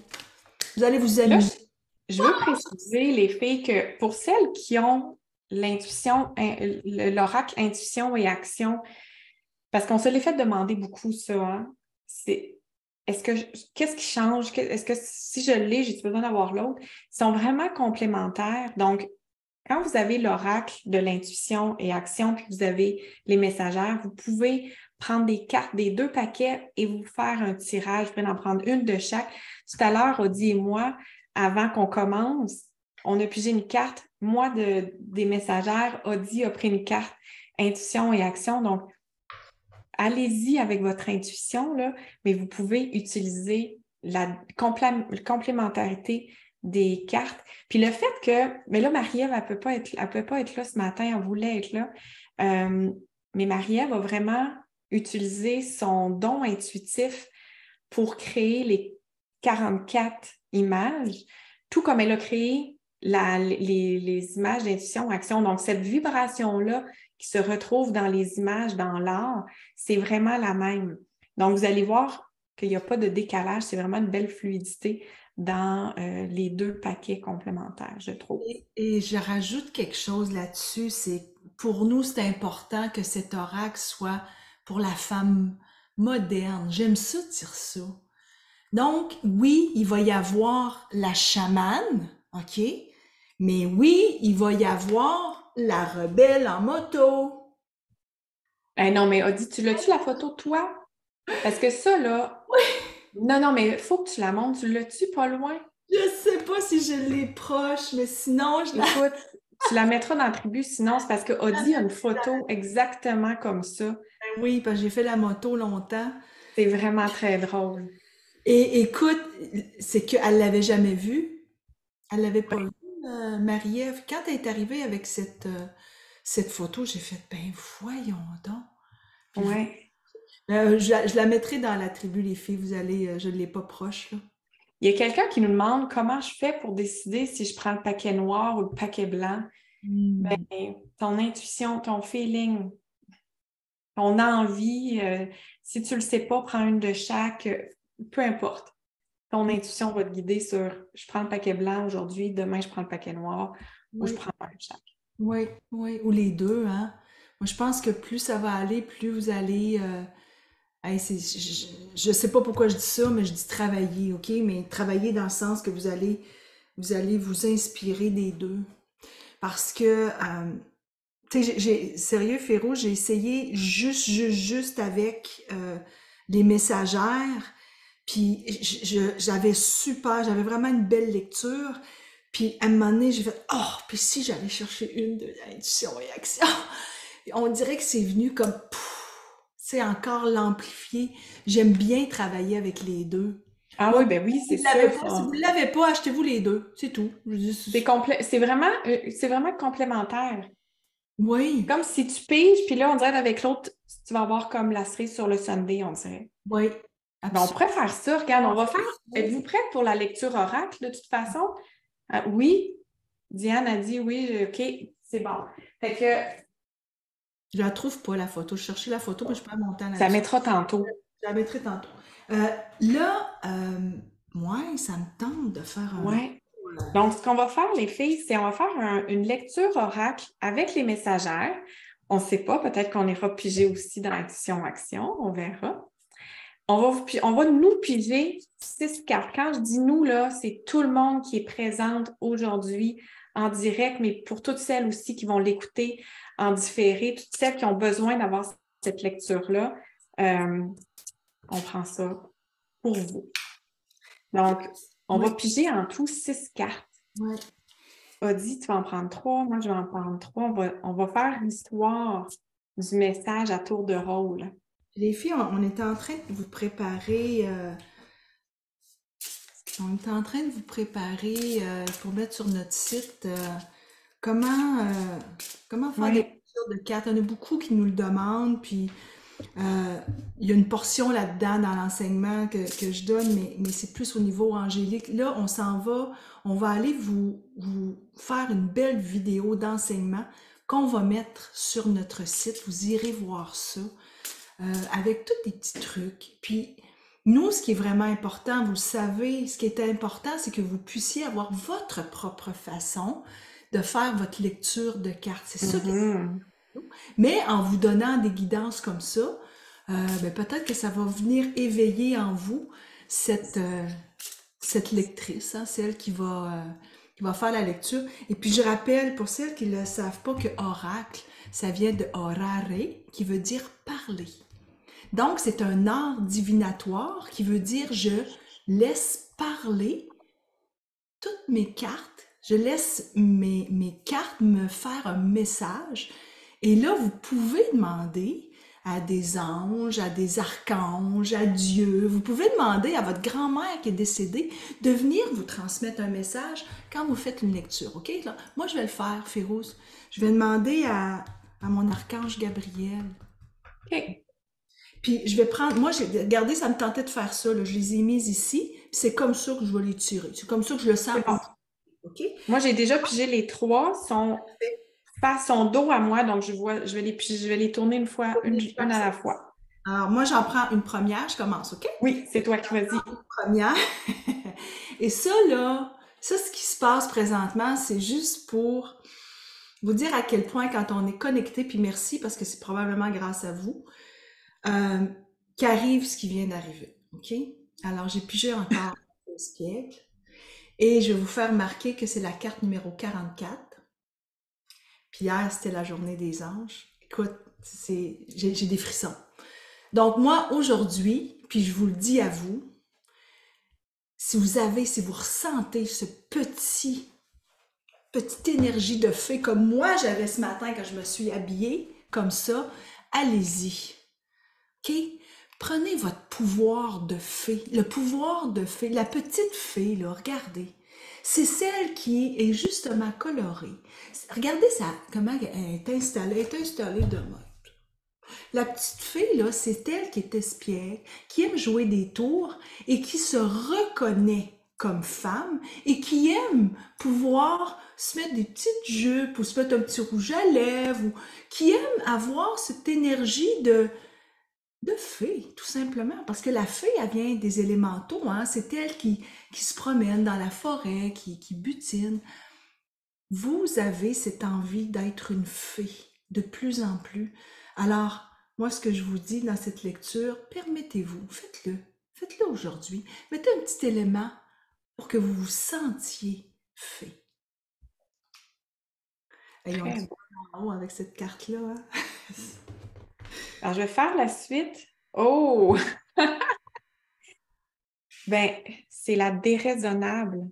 Vous allez vous Là, amuser. je veux préciser, les filles, que pour celles qui ont l'intuition, l'oracle intuition et action, parce qu'on se l'est fait demander beaucoup, ça, hein? Qu'est-ce qui change? Est-ce que si je l'ai, j'ai besoin d'avoir l'autre? Ils sont vraiment complémentaires. Donc, quand vous avez l'oracle de l'intuition et action, puis vous avez les messagères, vous pouvez prendre des cartes des deux paquets et vous faire un tirage. Vous pouvez en prendre une de chaque. Tout à l'heure, Audie et moi, avant qu'on commence, on a pigé une carte. Moi, des messagères, Audie a pris une carte intuition et action. Donc, allez-y avec votre intuition, là, mais vous pouvez utiliser la complémentarité des cartes. Puis le fait que, mais là, Marie-Ève, elle peut pas être là ce matin, elle voulait être là, mais Marie-Ève va vraiment utiliser son don intuitif pour créer les 44 images, tout comme elle a créé les images d'intuition, action. Donc, cette vibration-là qui se retrouve dans les images, dans l'art, c'est vraiment la même. Donc, vous allez voir qu'il n'y a pas de décalage, c'est vraiment une belle fluidité dans les deux paquets complémentaires, je trouve. Et je rajoute quelque chose là-dessus, c'est pour nous, c'est important que cet oracle soit pour la femme moderne. J'aime ça dire ça. Donc, oui, il va y avoir la chamane, OK? Mais oui, il va y avoir la rebelle en moto. Non, mais Audie, tu l'as-tu la photo, toi? Parce que ça, là... Non, mais il faut que tu la montres. Tu l'as-tu pas loin? Je sais pas si je l'ai proche, mais sinon, je la... Écoute, tu la mettras dans la tribu, sinon c'est parce que Audie a une photo exactement comme ça. Oui, parce que j'ai fait la moto longtemps. C'est vraiment très drôle. Et écoute, c'est qu'elle l'avait jamais vue. Elle l'avait pas vue, Marie-Ève. Quand elle est arrivée avec cette photo, j'ai fait, ben voyons donc. Puis, Ouais. je la mettrai dans la tribu, les filles. Vous allez, je ne l'ai pas proche, là. Il y a quelqu'un qui nous demande comment je fais pour décider si je prends le paquet noir ou le paquet blanc. Ben, ton intuition, ton feeling, ton envie, si tu le sais pas, prends une de chaque, peu importe. Ton intuition va te guider sur je prends le paquet blanc aujourd'hui, demain je prends le paquet noir ou je Oui, prends un de chaque. oui, oui. Ou les deux, hein. Moi, je pense que plus ça va aller, plus vous allez... hey, je sais pas pourquoi je dis ça, mais je dis travailler, OK? Mais travailler dans le sens que vous allez vous inspirer des deux. Parce que, tu sais, sérieux, Féro, j'ai essayé juste avec les messagères, puis j'avais vraiment une belle lecture, puis à un moment donné, j'ai fait, oh, puis si j'allais chercher une de l'intuition et action, on dirait que c'est venu comme, tu sais, encore l'amplifier. J'aime bien travailler avec les deux. Ah Moi, oui, ben oui, c'est si ça. vous ne l'avez pas, achetez-vous les deux, c'est tout. Je dis, C'est vraiment complémentaire. oui, Comme si tu piges, puis là, on dirait avec l'autre, tu vas avoir comme la cerise sur le sundae, on dirait. oui, Ben, on absolument. pourrait faire ça. Regarde, on va faire. Êtes-vous prête pour la lecture oracle, de toute façon? Oui. Diane a dit oui, OK, c'est bon. Fait que Je la trouve pas, la photo. Je cherchais la photo, mais je perds mon temps ça là-dessus. mettra tantôt. Je la mettrai tantôt. Là, moi, ça me tente de faire un... Ouais. Donc, ce qu'on va faire, les filles, c'est on va faire une lecture oracle avec les messagères. On ne sait pas, peut-être qu'on ira piger aussi dans Intuition Action, on verra. On va nous piger 6 cartes. Quand je dis nous, là, c'est tout le monde qui est présente aujourd'hui en direct, mais pour toutes celles aussi qui vont l'écouter en différé, toutes celles qui ont besoin d'avoir cette lecture-là, on prend ça pour vous. Donc, on va piger en tout 6 cartes. Ouais. Audie, tu vas en prendre 3, moi je vais en prendre 3. On va faire l'histoire du message à tour de rôle. Les filles, on était en train de vous préparer, pour mettre sur notre site comment, comment faire des Oui. lectures de cartes. Il y en a beaucoup qui nous le demandent, puis Euh, il y a une portion là-dedans dans l'enseignement que je donne, mais c'est plus au niveau angélique. Là, on va aller vous faire une belle vidéo d'enseignement qu'on va mettre sur notre site. Vous irez voir ça avec tous des petits trucs. Puis, nous, ce qui est vraiment important, vous le savez, ce qui est important, c'est que vous puissiez avoir votre propre façon de faire votre lecture de cartes. C'est ça qui est mais en vous donnant des guidances comme ça, ben, peut-être que ça va venir éveiller en vous cette lectrice, hein, celle qui va faire la lecture. Et puis je rappelle, pour celles qui ne le savent pas, que oracle, ça vient de orare, qui veut dire parler. Donc c'est un art divinatoire qui veut dire je laisse parler toutes mes cartes, je laisse mes cartes me faire un message. Et là, vous pouvez demander à des anges, à des archanges, à Dieu. Vous pouvez demander à votre grand-mère qui est décédée de venir vous transmettre un message quand vous faites une lecture. OK? Là, moi, je vais le faire, Férouz. Je vais demander à mon archange Gabriel. OK. Puis je vais prendre, moi, regardez, ça me tentait de faire ça, là. Je les ai mises ici, puis c'est comme ça que je vais les tirer. C'est comme ça que je le sens. C'est bon. OK? Moi, j'ai déjà pigé les 3, sont face son dos à moi, donc je vais les tourner une à la fois. Alors, moi, j'en prends une première, je commence, OK? Oui, c'est toi qui vas-y. Première. Et ça, là, ça, ce qui se passe présentement, c'est juste pour vous dire à quel point, quand on est connecté, puis merci, parce que c'est probablement grâce à vous, qu'arrive ce qui vient d'arriver, OK? Alors, j'ai pigé encore au siècle, et je vais vous faire remarquer que c'est la carte numéro 44. Puis hier, c'était la journée des anges. Écoute, j'ai des frissons. Donc moi, aujourd'hui, puis je vous le dis à vous, si vous ressentez petite énergie de fée comme moi j'avais ce matin quand je me suis habillée comme ça, allez-y. OK? Prenez votre pouvoir de fée. Le pouvoir de fée, la petite fée, là, regardez. C'est celle qui est justement colorée. Regardez ça, comment elle est installée de même. La petite fille, là, c'est elle qui est espiègle, qui aime jouer des tours et qui se reconnaît comme femme et qui aime pouvoir se mettre des petites jupes ou se mettre un petit rouge à lèvres ou qui aime avoir cette énergie de fée, tout simplement. Parce que la fée, elle vient des élémentaux, hein? C'est elle qui se promène dans la forêt, qui butine. Vous avez cette envie d'être une fée de plus en plus. Alors, moi, ce que je vous dis dans cette lecture, permettez-vous, faites-le. Faites-le aujourd'hui. Mettez un petit élément pour que vous vous sentiez fée. Et on dit en haut avec cette carte-là. Hein? Alors, je vais faire la suite. Oh! Ben, c'est la déraisonnable.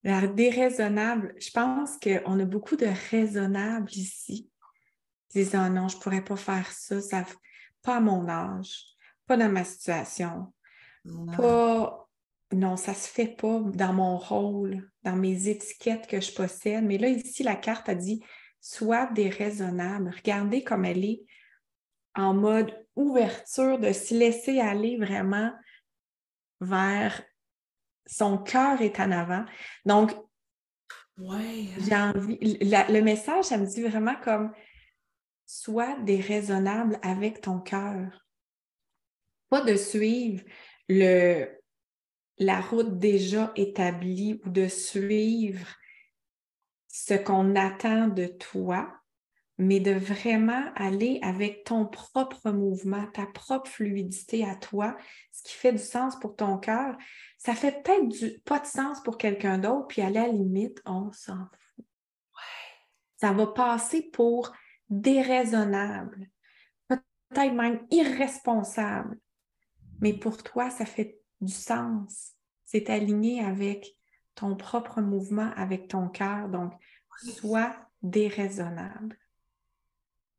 La déraisonnable. Je pense qu'on a beaucoup de raisonnables ici. Ils disent, oh non, je ne pourrais pas faire ça, pas à mon âge, pas dans ma situation, pas... Non, ça ne se fait pas dans mon rôle, dans mes étiquettes que je possède. Mais là, ici, la carte a dit, sois déraisonnable. Regardez comme elle est en mode ouverture, de se laisser aller vraiment vers son cœur est en avant. Donc, ouais, j'ai envie, le message, ça me dit vraiment comme sois déraisonnable avec ton cœur. Pas de suivre la route déjà établie ou de suivre ce qu'on attend de toi, mais de vraiment aller avec ton propre mouvement, ta propre fluidité à toi, ce qui fait du sens pour ton cœur. Ça fait peut-être pas de sens pour quelqu'un d'autre, puis à la limite, on s'en fout. Ça va passer pour déraisonnable, peut-être même irresponsable, mais pour toi, ça fait du sens. C'est aligné avec ton propre mouvement avec ton cœur. Donc, sois déraisonnable.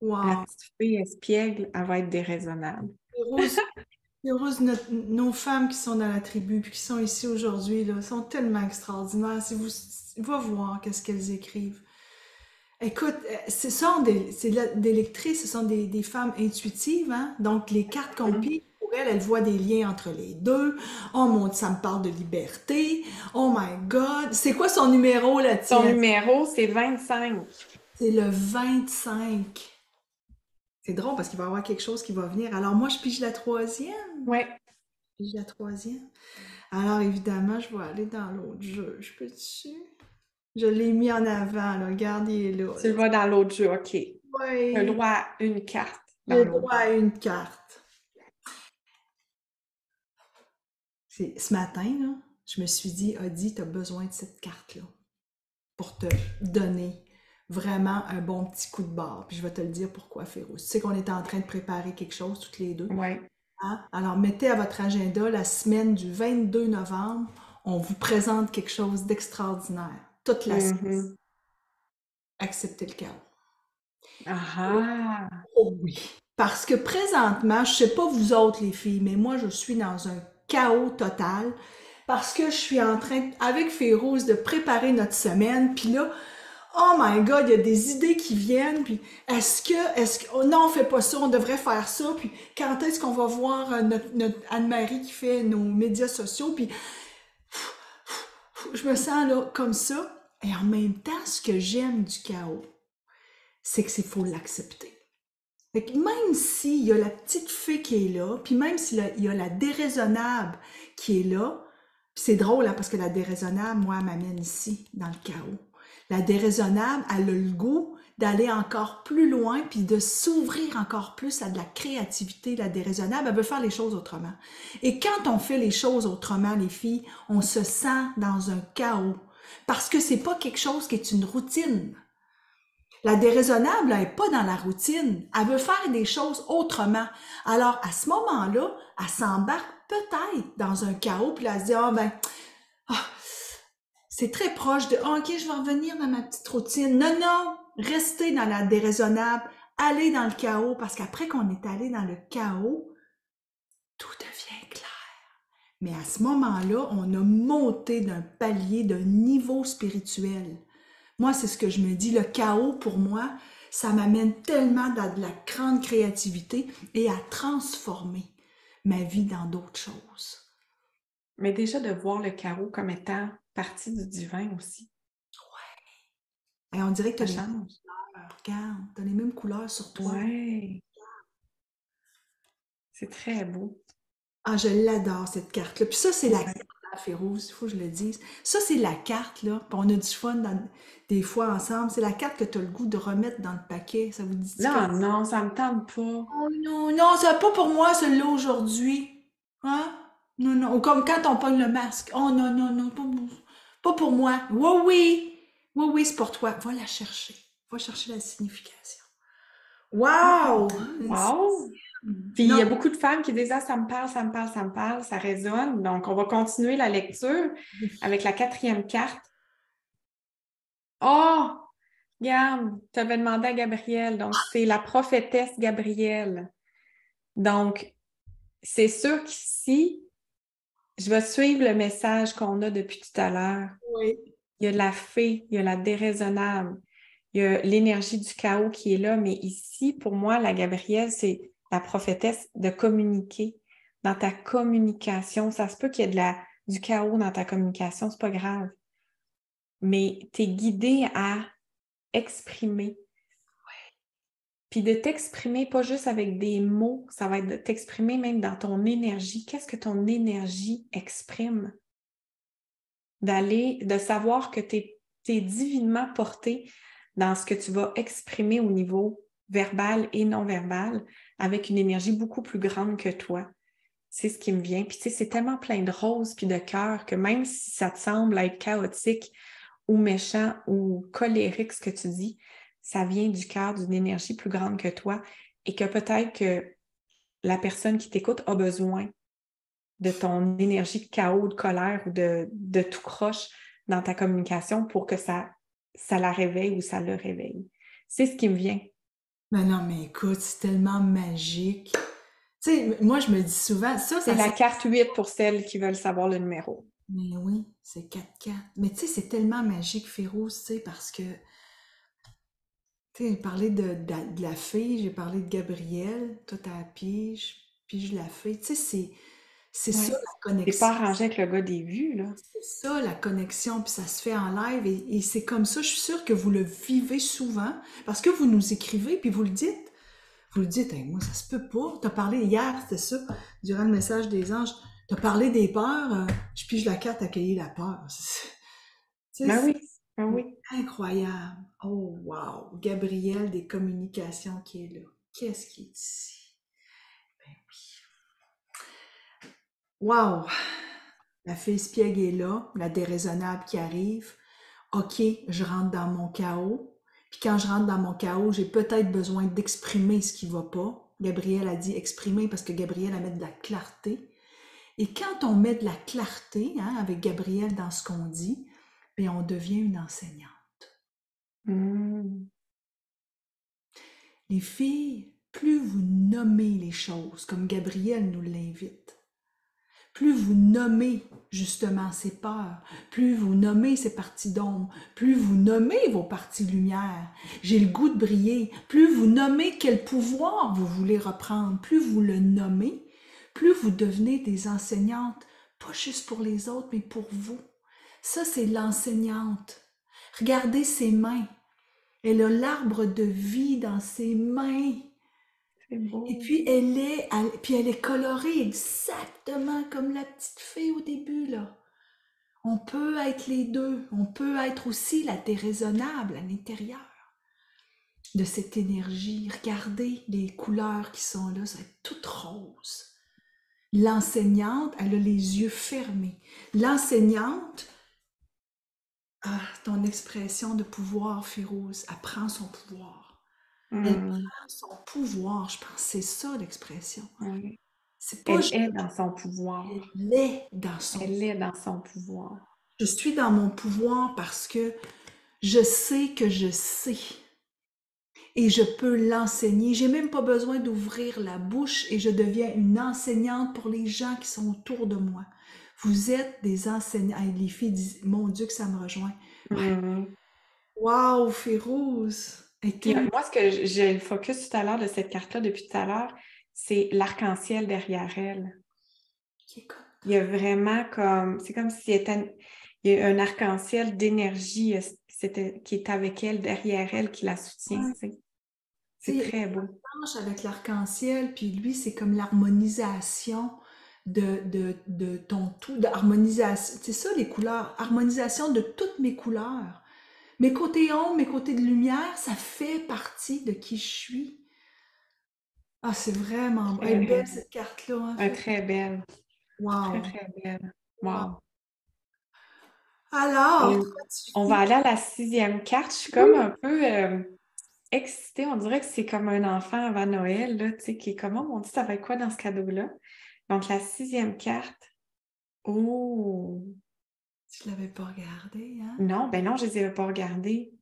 Wow! La petite fille espiègle, elle va être déraisonnable. Rose, nos femmes qui sont dans la tribu puis qui sont ici aujourd'hui, là, sont tellement extraordinaires. Si vous, va voir qu'est-ce qu'elles écrivent. Écoute, des lectrices, ce sont des femmes intuitives, hein? Donc, les cartes qu'on pique, pour elles, elles voient des liens entre les deux. Oh mon Dieu, ça me parle de liberté. Oh my God. C'est quoi son numéro, la Son tienne? numéro, c'est 25. C'est le 25. C'est drôle parce qu'il va y avoir quelque chose qui va venir. Alors, moi, je pige la troisième. Oui. Je pige la troisième. Alors, évidemment, je vais aller dans l'autre jeu. Je peux-tu? Je l'ai mis en avant, là. Regarde, il est là. Tu vas dans l'autre jeu, OK. Oui. Tu as le droit à une carte. J'ai le droit à une carte. Ce matin, là, je me suis dit, Adi, tu as besoin de cette carte-là pour te donner vraiment un bon petit coup de barre. Puis je vais te le dire pourquoi, Féroce. Tu sais qu'on est en train de préparer quelque chose, toutes les deux. Oui. Hein? Alors, mettez à votre agenda la semaine du 22 novembre. On vous présente quelque chose d'extraordinaire. Toute la semaine. Acceptez le chaos. Ah! Oh oui. Parce que présentement, je ne sais pas vous autres les filles, mais moi, je suis dans un chaos total parce que je suis en train, avec Féroce, de préparer notre semaine. Puis là, oh my God, il y a des idées qui viennent. Puis est-ce que, oh non, on fait pas ça, on devrait faire ça. Puis quand est-ce qu'on va voir notre Anne-Marie qui fait nos médias sociaux? Puis je me sens là comme ça. Et en même temps, ce que j'aime du chaos, c'est qu'il faut l'accepter. Fait que même s'il y a la petite fée qui est là, puis même s'il y a la déraisonnable qui est là, puis c'est drôle hein, parce que la déraisonnable, moi, elle m'amène ici, dans le chaos. La déraisonnable, elle a le goût d'aller encore plus loin, puis de s'ouvrir encore plus à de la créativité. La déraisonnable, elle veut faire les choses autrement. Et quand on fait les choses autrement, les filles, on se sent dans un chaos. Parce que c'est pas quelque chose qui est une routine. La déraisonnable, elle n'est pas dans la routine. Elle veut faire des choses autrement. Alors, à ce moment-là, elle s'embarque peut-être dans un chaos, puis là, elle se dit, c'est très proche de, OK, je vais revenir dans ma petite routine. Non, restez dans la déraisonnable, allez dans le chaos, parce qu'après qu'on est allé dans le chaos, tout devient clair. Mais à ce moment-là, on a monté d'un palier, d'un niveau spirituel. Moi, c'est ce que je me dis, le chaos, pour moi, ça m'amène tellement dans de la grande créativité et à transformer ma vie dans d'autres choses. Mais déjà de voir le chaos comme étant partie du divin aussi. Oui. Et on dirait que tu as les Ça mêmes change. couleurs. Regarde, tu as les mêmes couleurs sur toi. Oui. C'est très beau. Ah, je l'adore, cette carte-là. Puis ça, c'est la carte à Féroce, il faut que je le dise. Ça, c'est la carte, là. Puis on a du fun des fois ensemble. C'est la carte que tu as le goût de remettre dans le paquet. Ça vous dit Non, ça me tente pas. Oh non, c'est pas pour moi, celui-là, aujourd'hui. Hein? Non. Ou comme quand on pogne le masque. Oh non, pas pour moi. Oui, c'est pour toi. Va la chercher. Va chercher la signification. Wow! Wow! Puis il y a beaucoup de femmes qui disent « Ah, ça me parle, ça résonne. » Donc, on va continuer la lecture avec la 4e carte. Oh! Regarde, tu avais demandé à Gabrielle. Donc, c'est la prophétesse Gabrielle. Donc, c'est sûr qu'ici, je vais suivre le message qu'on a depuis tout à l'heure. Oui. Il y a la fée, il y a la déraisonnable, il y a l'énergie du chaos qui est là, mais ici, pour moi, la Gabrielle, c'est la prophétesse de communiquer. Dans ta communication, ça se peut qu'il y ait du chaos dans ta communication, c'est pas grave. Mais tu es guidé à exprimer. Puis de t'exprimer pas juste avec des mots, ça va être de t'exprimer même dans ton énergie. Qu'est-ce que ton énergie exprime? De savoir que tu es divinement porté dans ce que tu vas exprimer au niveau verbal et non verbal avec une énergie beaucoup plus grande que toi. C'est ce qui me vient. Puis tu sais, c'est tellement plein de roses puis de cœur que même si ça te semble être chaotique ou méchant ou colérique ce que tu dis, ça vient du cœur d'une énergie plus grande que toi et que peut-être que la personne qui t'écoute a besoin de ton énergie de chaos, de colère ou de tout croche, dans ta communication pour que ça la réveille ou ça le réveille. C'est ce qui me vient. Mais non, mais écoute, c'est tellement magique. Tu sais, moi, je me dis souvent, C'est la carte 8 pour celles qui veulent savoir le numéro. Mais oui, c'est 4-4. Mais tu sais, c'est tellement magique, Féroce, tu sais, parce que, tu sais, j'ai parlé de la fille, j'ai parlé de Gabrielle, toi, t'as la pige la fille. Tu sais, c'est ça Ouais. la T'es connexion. pas arrangé avec le gars des vues, là. C'est ça la connexion, puis ça se fait en live, et c'est comme ça, je suis sûre que vous le vivez souvent, parce que vous nous écrivez, puis vous le dites. Vous le dites, hey, moi, ça se peut pas. T'as parlé hier, c'était ça, durant le message des anges. T'as parlé des peurs, je pige la carte accueillir la peur. Tu sais, Ben oui, c'est ben oui. incroyable. Oh, wow. Gabrielle des communications qui est là. Qu'est-ce qui est ici? Ben oui. Wow. La fille spiègle est là, la déraisonnable qui arrive. OK, je rentre dans mon chaos. Puis quand je rentre dans mon chaos, j'ai peut-être besoin d'exprimer ce qui va pas. Gabrielle a dit exprimer parce que Gabrielle a mis de la clarté. Et quand on met de la clarté, hein, avec Gabrielle dans ce qu'on dit, bien, on devient une enseignante. Mm. Les filles, plus vous nommez les choses, comme Gabrielle nous l'invite, plus vous nommez justement ces peurs, plus vous nommez ces parties d'ombre, plus vous nommez vos parties lumière, j'ai le goût de briller, plus vous nommez quel pouvoir vous voulez reprendre, plus vous le nommez, plus vous devenez des enseignantes, pas juste pour les autres, mais pour vous. Ça, c'est l'enseignante. Regardez ses mains. Elle a l'arbre de vie dans ses mains. C'est beau. Et puis elle est colorée exactement comme la petite fille au début, là. On peut être les deux. On peut être aussi la déraisonnable à l'intérieur de cette énergie. Regardez les couleurs qui sont là, ça va être toute rose. L'enseignante, elle a les yeux fermés. L'enseignante, ton expression de pouvoir, Féroce, elle prend son pouvoir. Elle prend son pouvoir, je pense que c'est ça l'expression. Oui. C'est pas Elle est dans son pouvoir. elle est dans son Elle est dans son pouvoir. Je suis dans mon pouvoir parce que je sais que je sais. Et je peux l'enseigner. J'ai même pas besoin d'ouvrir la bouche et je deviens une enseignante pour les gens qui sont autour de moi. Vous êtes des enseignants. Hey, les filles disent, mon Dieu, que ça me rejoint. Ouais. Wow, Féroce. Puis, moi, ce que j'ai le focus tout à l'heure de cette carte-là depuis tout à l'heure, c'est l'arc-en-ciel derrière elle. Il y a vraiment comme, c'est comme s'il y a un arc-en-ciel d'énergie qui est avec elle, derrière elle, qui la soutient. Ouais. C'est très beau. Avec l'arc-en-ciel, puis lui, c'est comme l'harmonisation de ton tout, d'harmonisation. C'est ça, les couleurs. Harmonisation de toutes mes couleurs. Mes côtés ombres, mes côtés de lumière, ça fait partie de qui je suis. Ah, c'est vraiment beau. Elle est belle, cette carte-là. Hein, très belle. wow. Très, très belle. Wow. Alors, on va aller à la 6e carte. Je suis comme un peu excitée. On dirait que c'est comme un enfant avant Noël, là, tu sais, qui est comme, oh mon Dieu, ça va être quoi dans ce cadeau-là? Donc, la 6e carte. Oh! Tu ne l'avais pas regardée, hein? Non, ben non, je ne les avais pas regardées.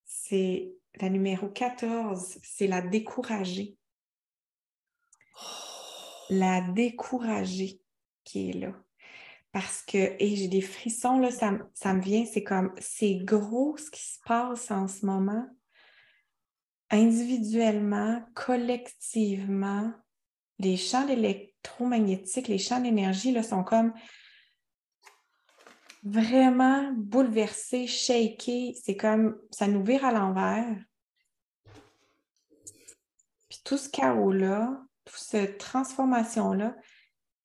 C'est la numéro 14. C'est la découragée. La découragée qui est là. Parce que, et j'ai des frissons, là, ça me vient, c'est comme, c'est gros ce qui se passe en ce moment. Individuellement, collectivement, les champs électromagnétiques, les champs d'énergie, là, sont comme vraiment bouleversés, shakés. C'est comme, ça nous vire à l'envers. Puis tout ce chaos-là, toute cette transformation-là,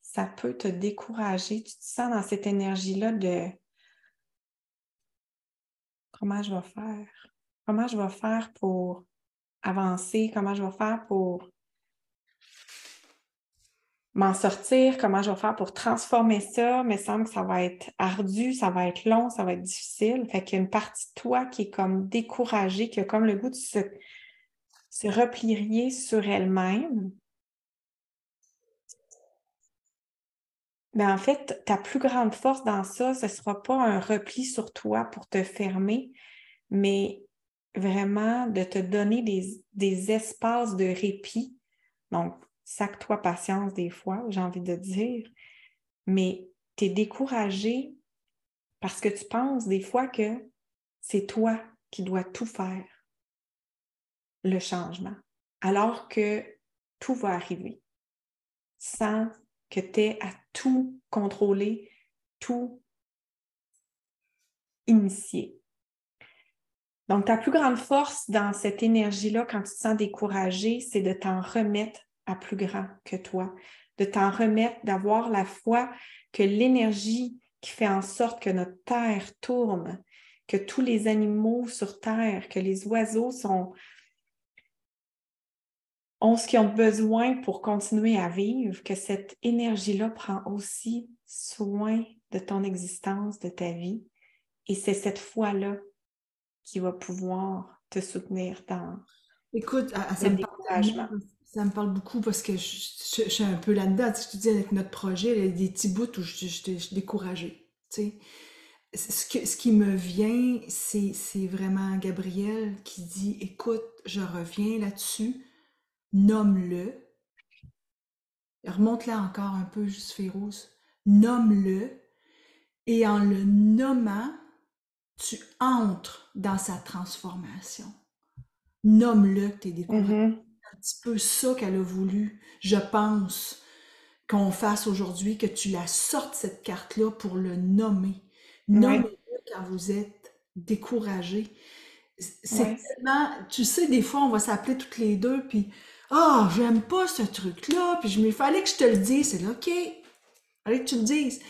ça peut te décourager. Tu te sens dans cette énergie-là de comment je vais faire? Comment je vais faire pour avancer? Comment je vais faire pour m'en sortir? Comment je vais faire pour transformer ça? Il me semble que ça va être ardu, ça va être long, ça va être difficile. Fait qu'il y a une partie de toi qui est comme découragée, qui a comme le goût de se replier sur elle-même. Ben, en fait, ta plus grande force dans ça, ce ne sera pas un repli sur toi pour te fermer, mais vraiment de te donner des espaces de répit. Donc, sac-toi patience des fois, j'ai envie de dire, mais tu es découragé parce que tu penses des fois que c'est toi qui dois tout faire, le changement, alors que tout va arriver sans que tu aies à tout contrôler, tout initier. Donc, ta plus grande force dans cette énergie-là, quand tu te sens découragé, c'est de t'en remettre à plus grand que toi, de t'en remettre, d'avoir la foi que l'énergie qui fait en sorte que notre terre tourne, que tous les animaux sur terre, que les oiseaux ont ce qu'ils ont besoin pour continuer à vivre, que cette énergie-là prend aussi soin de ton existence, de ta vie. Et c'est cette foi-là qui va pouvoir te soutenir dans Écoute, le découragement. ça me parle beaucoup parce que je suis un peu là-dedans. Tu sais, je te dis, avec notre projet, il y a des petits bouts où je suis découragée. Tu sais. Ce qui me vient, c'est vraiment Gabriel qui dit, écoute, je reviens là-dessus, nomme-le. Remonte-la encore un peu, juste Féroce. Nomme-le. Et en le nommant, tu entres dans sa transformation. Nomme-le que tu es découragé. Mm-hmm. Un petit peu ça qu'elle a voulu, je pense, qu'on fasse aujourd'hui, que tu la sortes cette carte-là pour le nommer. Ouais, Nommez-le quand vous êtes découragé. C'est ouais. tellement, tu sais, des fois, on va s'appeler toutes les deux, puis ah, j'aime pas ce truc-là, puis il fallait que je te le dise. C'est là, OK, fallait que tu le dises.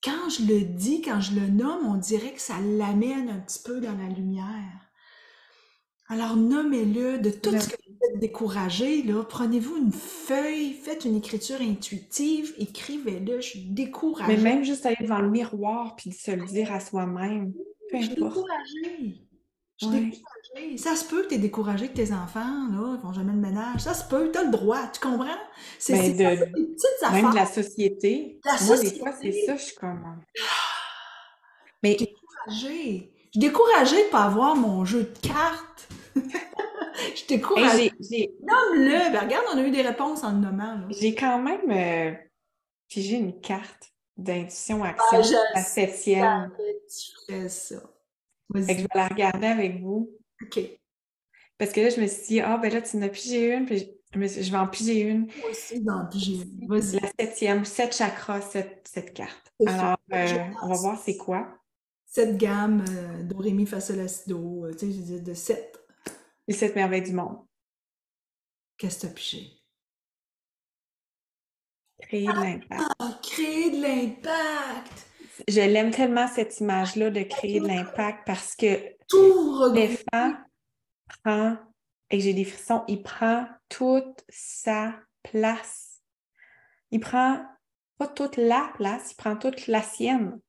Quand je le dis, quand je le nomme, on dirait que ça l'amène un petit peu dans la lumière. Alors, nommez-le de tout ce que vous êtes découragé, là. Prenez-vous une feuille, faites une écriture intuitive, écrivez-le, je suis Mais découragée. même juste aller devant le miroir puis de se le dire à soi-même, peu Je suis importe. découragée. Je suis Ouais. découragée. Ça se peut que tu es découragé que tes enfants, là, ils font jamais le ménage. Ça se peut, tu as le droit, tu comprends? Ben Ça, c'est des petites même de affaires. la société. La Moi, des fois, c'est ça, société, je suis comme. je suis Mais découragée. Je suis découragée de pas avoir mon jeu de cartes. Je suis hey, découragée. Nomme-le. Ben, regarde, on a eu des réponses en le nommant, là. j'ai quand même pigé une carte d'intuition Ah, action, je la 7e. savais que tu ferais ça. Fait que je Vas-y. vais la regarder avec vous. OK. Parce que là, je me suis dit, ah, ben là, tu en as pigé une, puis je vais en piger une. Moi aussi, dans le pigeon. La Vas-y. 7e, 7 chakras, cette carte. C'est ça. Alors, Je on va pense. voir c'est quoi. Cette gamme, do, ré, mi, fa, sol, la, si, do, tu sais, je veux dire, de 7. Les 7 merveilles du monde. Qu'est-ce que t'as pigé? Créer de l'impact. Ah, créer de l'impact! Je l'aime tellement, cette image-là de créer de l'impact parce que Tout regrouper. l'éléphant prend, et j'ai des frissons, il prend toute sa place. Il prend pas toute la place, il prend toute la sienne.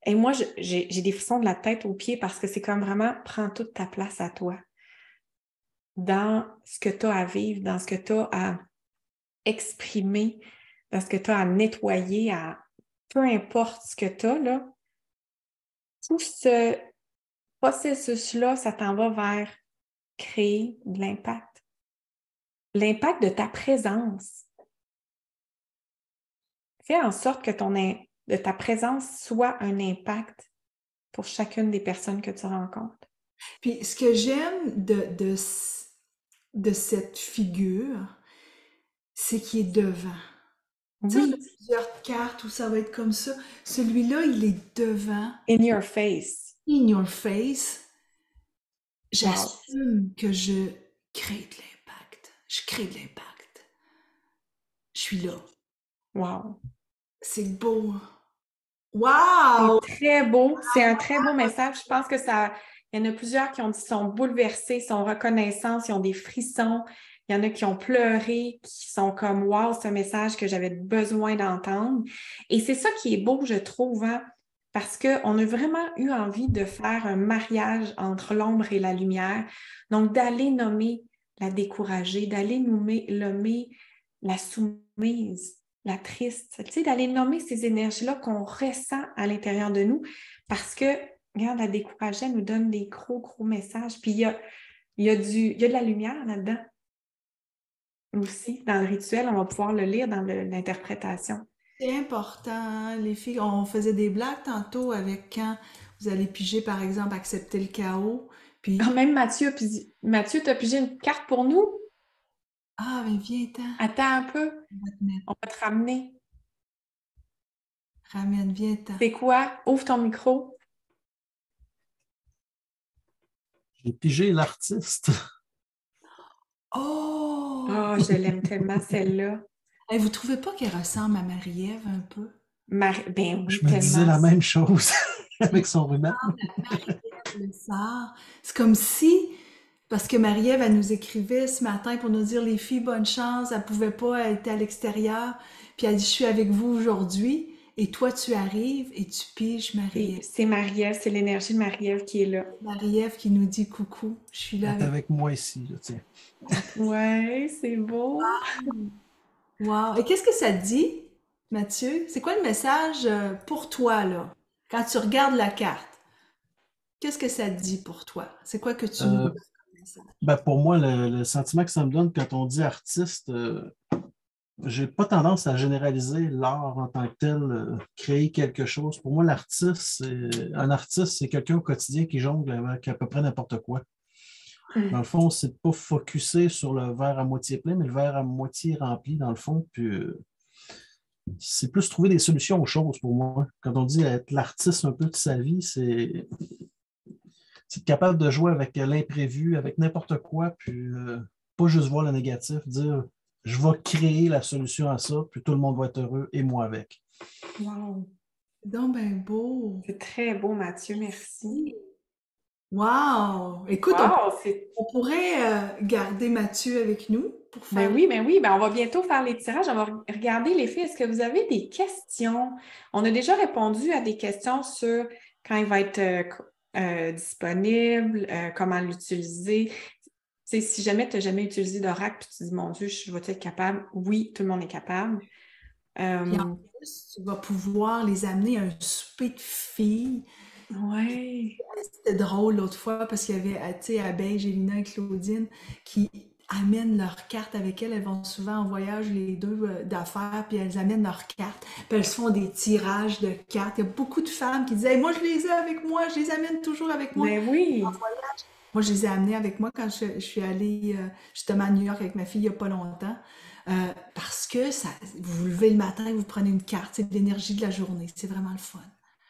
Et moi, j'ai des frissons de la tête aux pieds parce que c'est comme vraiment, prends toute ta place à toi. Dans ce que tu as à vivre, dans ce que tu as à exprimer, dans ce que tu as à nettoyer, peu importe ce que tu as, là, tout ce processus-là, ça t'en va vers créer de l'impact. L'impact de ta présence. Fais en sorte que de ta présence soit un impact pour chacune des personnes que tu rencontres. Puis ce que j'aime de cette figure, c'est qu'il est devant. Tu sais, on a Oui, plusieurs cartes où ça va être comme ça. Celui-là, il est devant, in your face. in your face. Wow. J'assume que je crée de l'impact. Je crée de l'impact. Je suis là. Wow. C'est beau. Wow! C'est très beau. C'est un très beau message. Je pense que il y en a plusieurs qui sont bouleversés, sont reconnaissants, ils ont des frissons. Il y en a qui ont pleuré, qui sont comme « Wow, c'est un message que j'avais besoin d'entendre. » Et c'est ça qui est beau, je trouve, hein, parce qu'on a vraiment eu envie de faire un mariage entre l'ombre et la lumière. Donc, d'aller nommer la découragée, d'aller nommer la soumise, la triste, tu sais, d'aller nommer ces énergies-là qu'on ressent à l'intérieur de nous parce que, regarde, la découragée, elle nous donne des gros, gros messages. Puis il y a de la lumière là-dedans aussi. Dans le rituel, on va pouvoir le lire dans l'interprétation. C'est important, hein, les filles. On faisait des blagues tantôt avec quand vous allez piger, par exemple, accepter le chaos. Ah, Puis, même Mathieu, Mathieu, tu as pigé une carte pour nous? ah, mais viens-t'en, Attends un peu, on va te mettre. on va te ramener. Ramène, viens-t'en. C'est quoi? Ouvre ton micro. J'ai pigé l'artiste. Oh! Oh, je l'aime tellement, celle-là. Hey, vous trouvez pas qu'elle ressemble à Marie-Ève un peu? Ben oui, Je me disais tellement. la même chose avec son ruban. Marie-Ève le Sarr. C'est comme si, parce que Marie-Ève, elle nous écrivait ce matin pour nous dire, les filles, bonne chance, elle pouvait pas, elle était à l'extérieur, puis elle dit, je suis avec vous aujourd'hui, et toi, tu arrives et tu piges Marie-Ève. C'est Marie-Ève, c'est l'énergie de Marie-Ève qui est là. Marie-Ève qui nous dit coucou, je suis là Elle est avec avec moi ici, là, tiens. Ouais, c'est beau. vous. Wow. Et qu'est-ce que ça te dit, Mathieu? C'est quoi le message pour toi, là? Quand tu regardes la carte, qu'est-ce que ça te dit pour toi? C'est quoi que tu nous Euh, donnes comme message? ben pour moi, le sentiment que ça me donne quand on dit artiste, j'ai pas tendance à généraliser l'art en tant que tel, créer quelque chose. Pour moi, un artiste, c'est quelqu'un au quotidien qui jongle avec à peu près n'importe quoi. Dans le fond, c'est de pas focusser sur le verre à moitié plein, mais le verre à moitié rempli, dans le fond. Puis, c'est plus trouver des solutions aux choses pour moi. Quand on dit être l'artiste un peu de sa vie, c'est être capable de jouer avec l'imprévu, avec n'importe quoi, puis pas juste voir le négatif, dire je vais créer la solution à ça, puis tout le monde va être heureux et moi avec. Wow. C'est donc ben beau. C'est très beau, Mathieu, merci. Wow! Écoute, Wow, c'est. on pourrait garder Mathieu avec nous pour faire... Ben oui, ben on va bientôt faire les tirages. On va regarder les filles. Est-ce que vous avez des questions? On a déjà répondu à des questions sur quand il va être disponible, comment l'utiliser. Tu sais, si jamais tu n'as jamais utilisé d'oracle, puis tu dis, mon Dieu, je vais être capable? Oui, tout le monde est capable. Puis en plus, tu vas pouvoir les amener à un souper de filles. Ouais. C'était drôle l'autre fois parce qu'il y avait, tu sais, Abeille, Gélina et Claudine qui amènent leurs cartes avec elles. Elles vont souvent en voyage, les deux, d'affaires, puis elles amènent leurs cartes. Puis elles se font des tirages de cartes. Il y a beaucoup de femmes qui disaient, hey, moi, je les ai avec moi, je les amène toujours avec moi. Ben oui. Moi, je les ai amenées avec moi quand je suis allée justement à New York avec ma fille il n'y a pas longtemps. Parce que ça, vous vous levez le matin et vous prenez une carte, c'est de l'énergie de la journée. C'est vraiment le fun.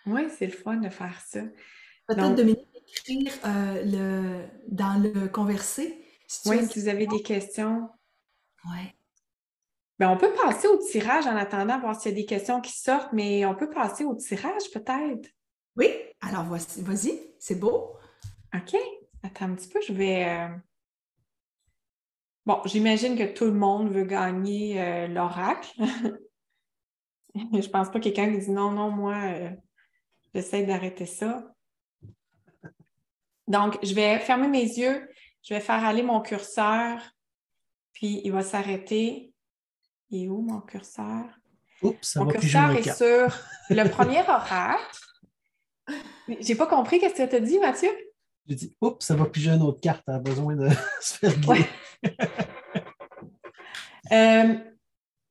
Oui, c'est le fun de faire ça. Peut-être, Donc, Dominique, écrire dans le conversé, si tu oui, as... si vous avez des questions, Ouais. ben, on peut passer au tirage en attendant, voir s'il y a des questions qui sortent, mais on peut passer au tirage peut-être. Oui, alors vas-y, c'est beau. OK. Attends un petit peu, je vais. Bon, j'imagine que tout le monde veut gagner l'oracle. Je pense pas quelqu'un qui dit non, non, moi, j'essaie d'arrêter ça. Donc, je vais fermer mes yeux, je vais faire aller mon curseur, puis il va s'arrêter. Il est où mon curseur? Oups, ça Mon va piger curseur nos est cartes. sur le premier oracle. J'ai pas compris qu'est-ce que tu as dit, Mathieu? J'ai dit, oups, ça va piger une autre carte, elle a besoin de se faire guider.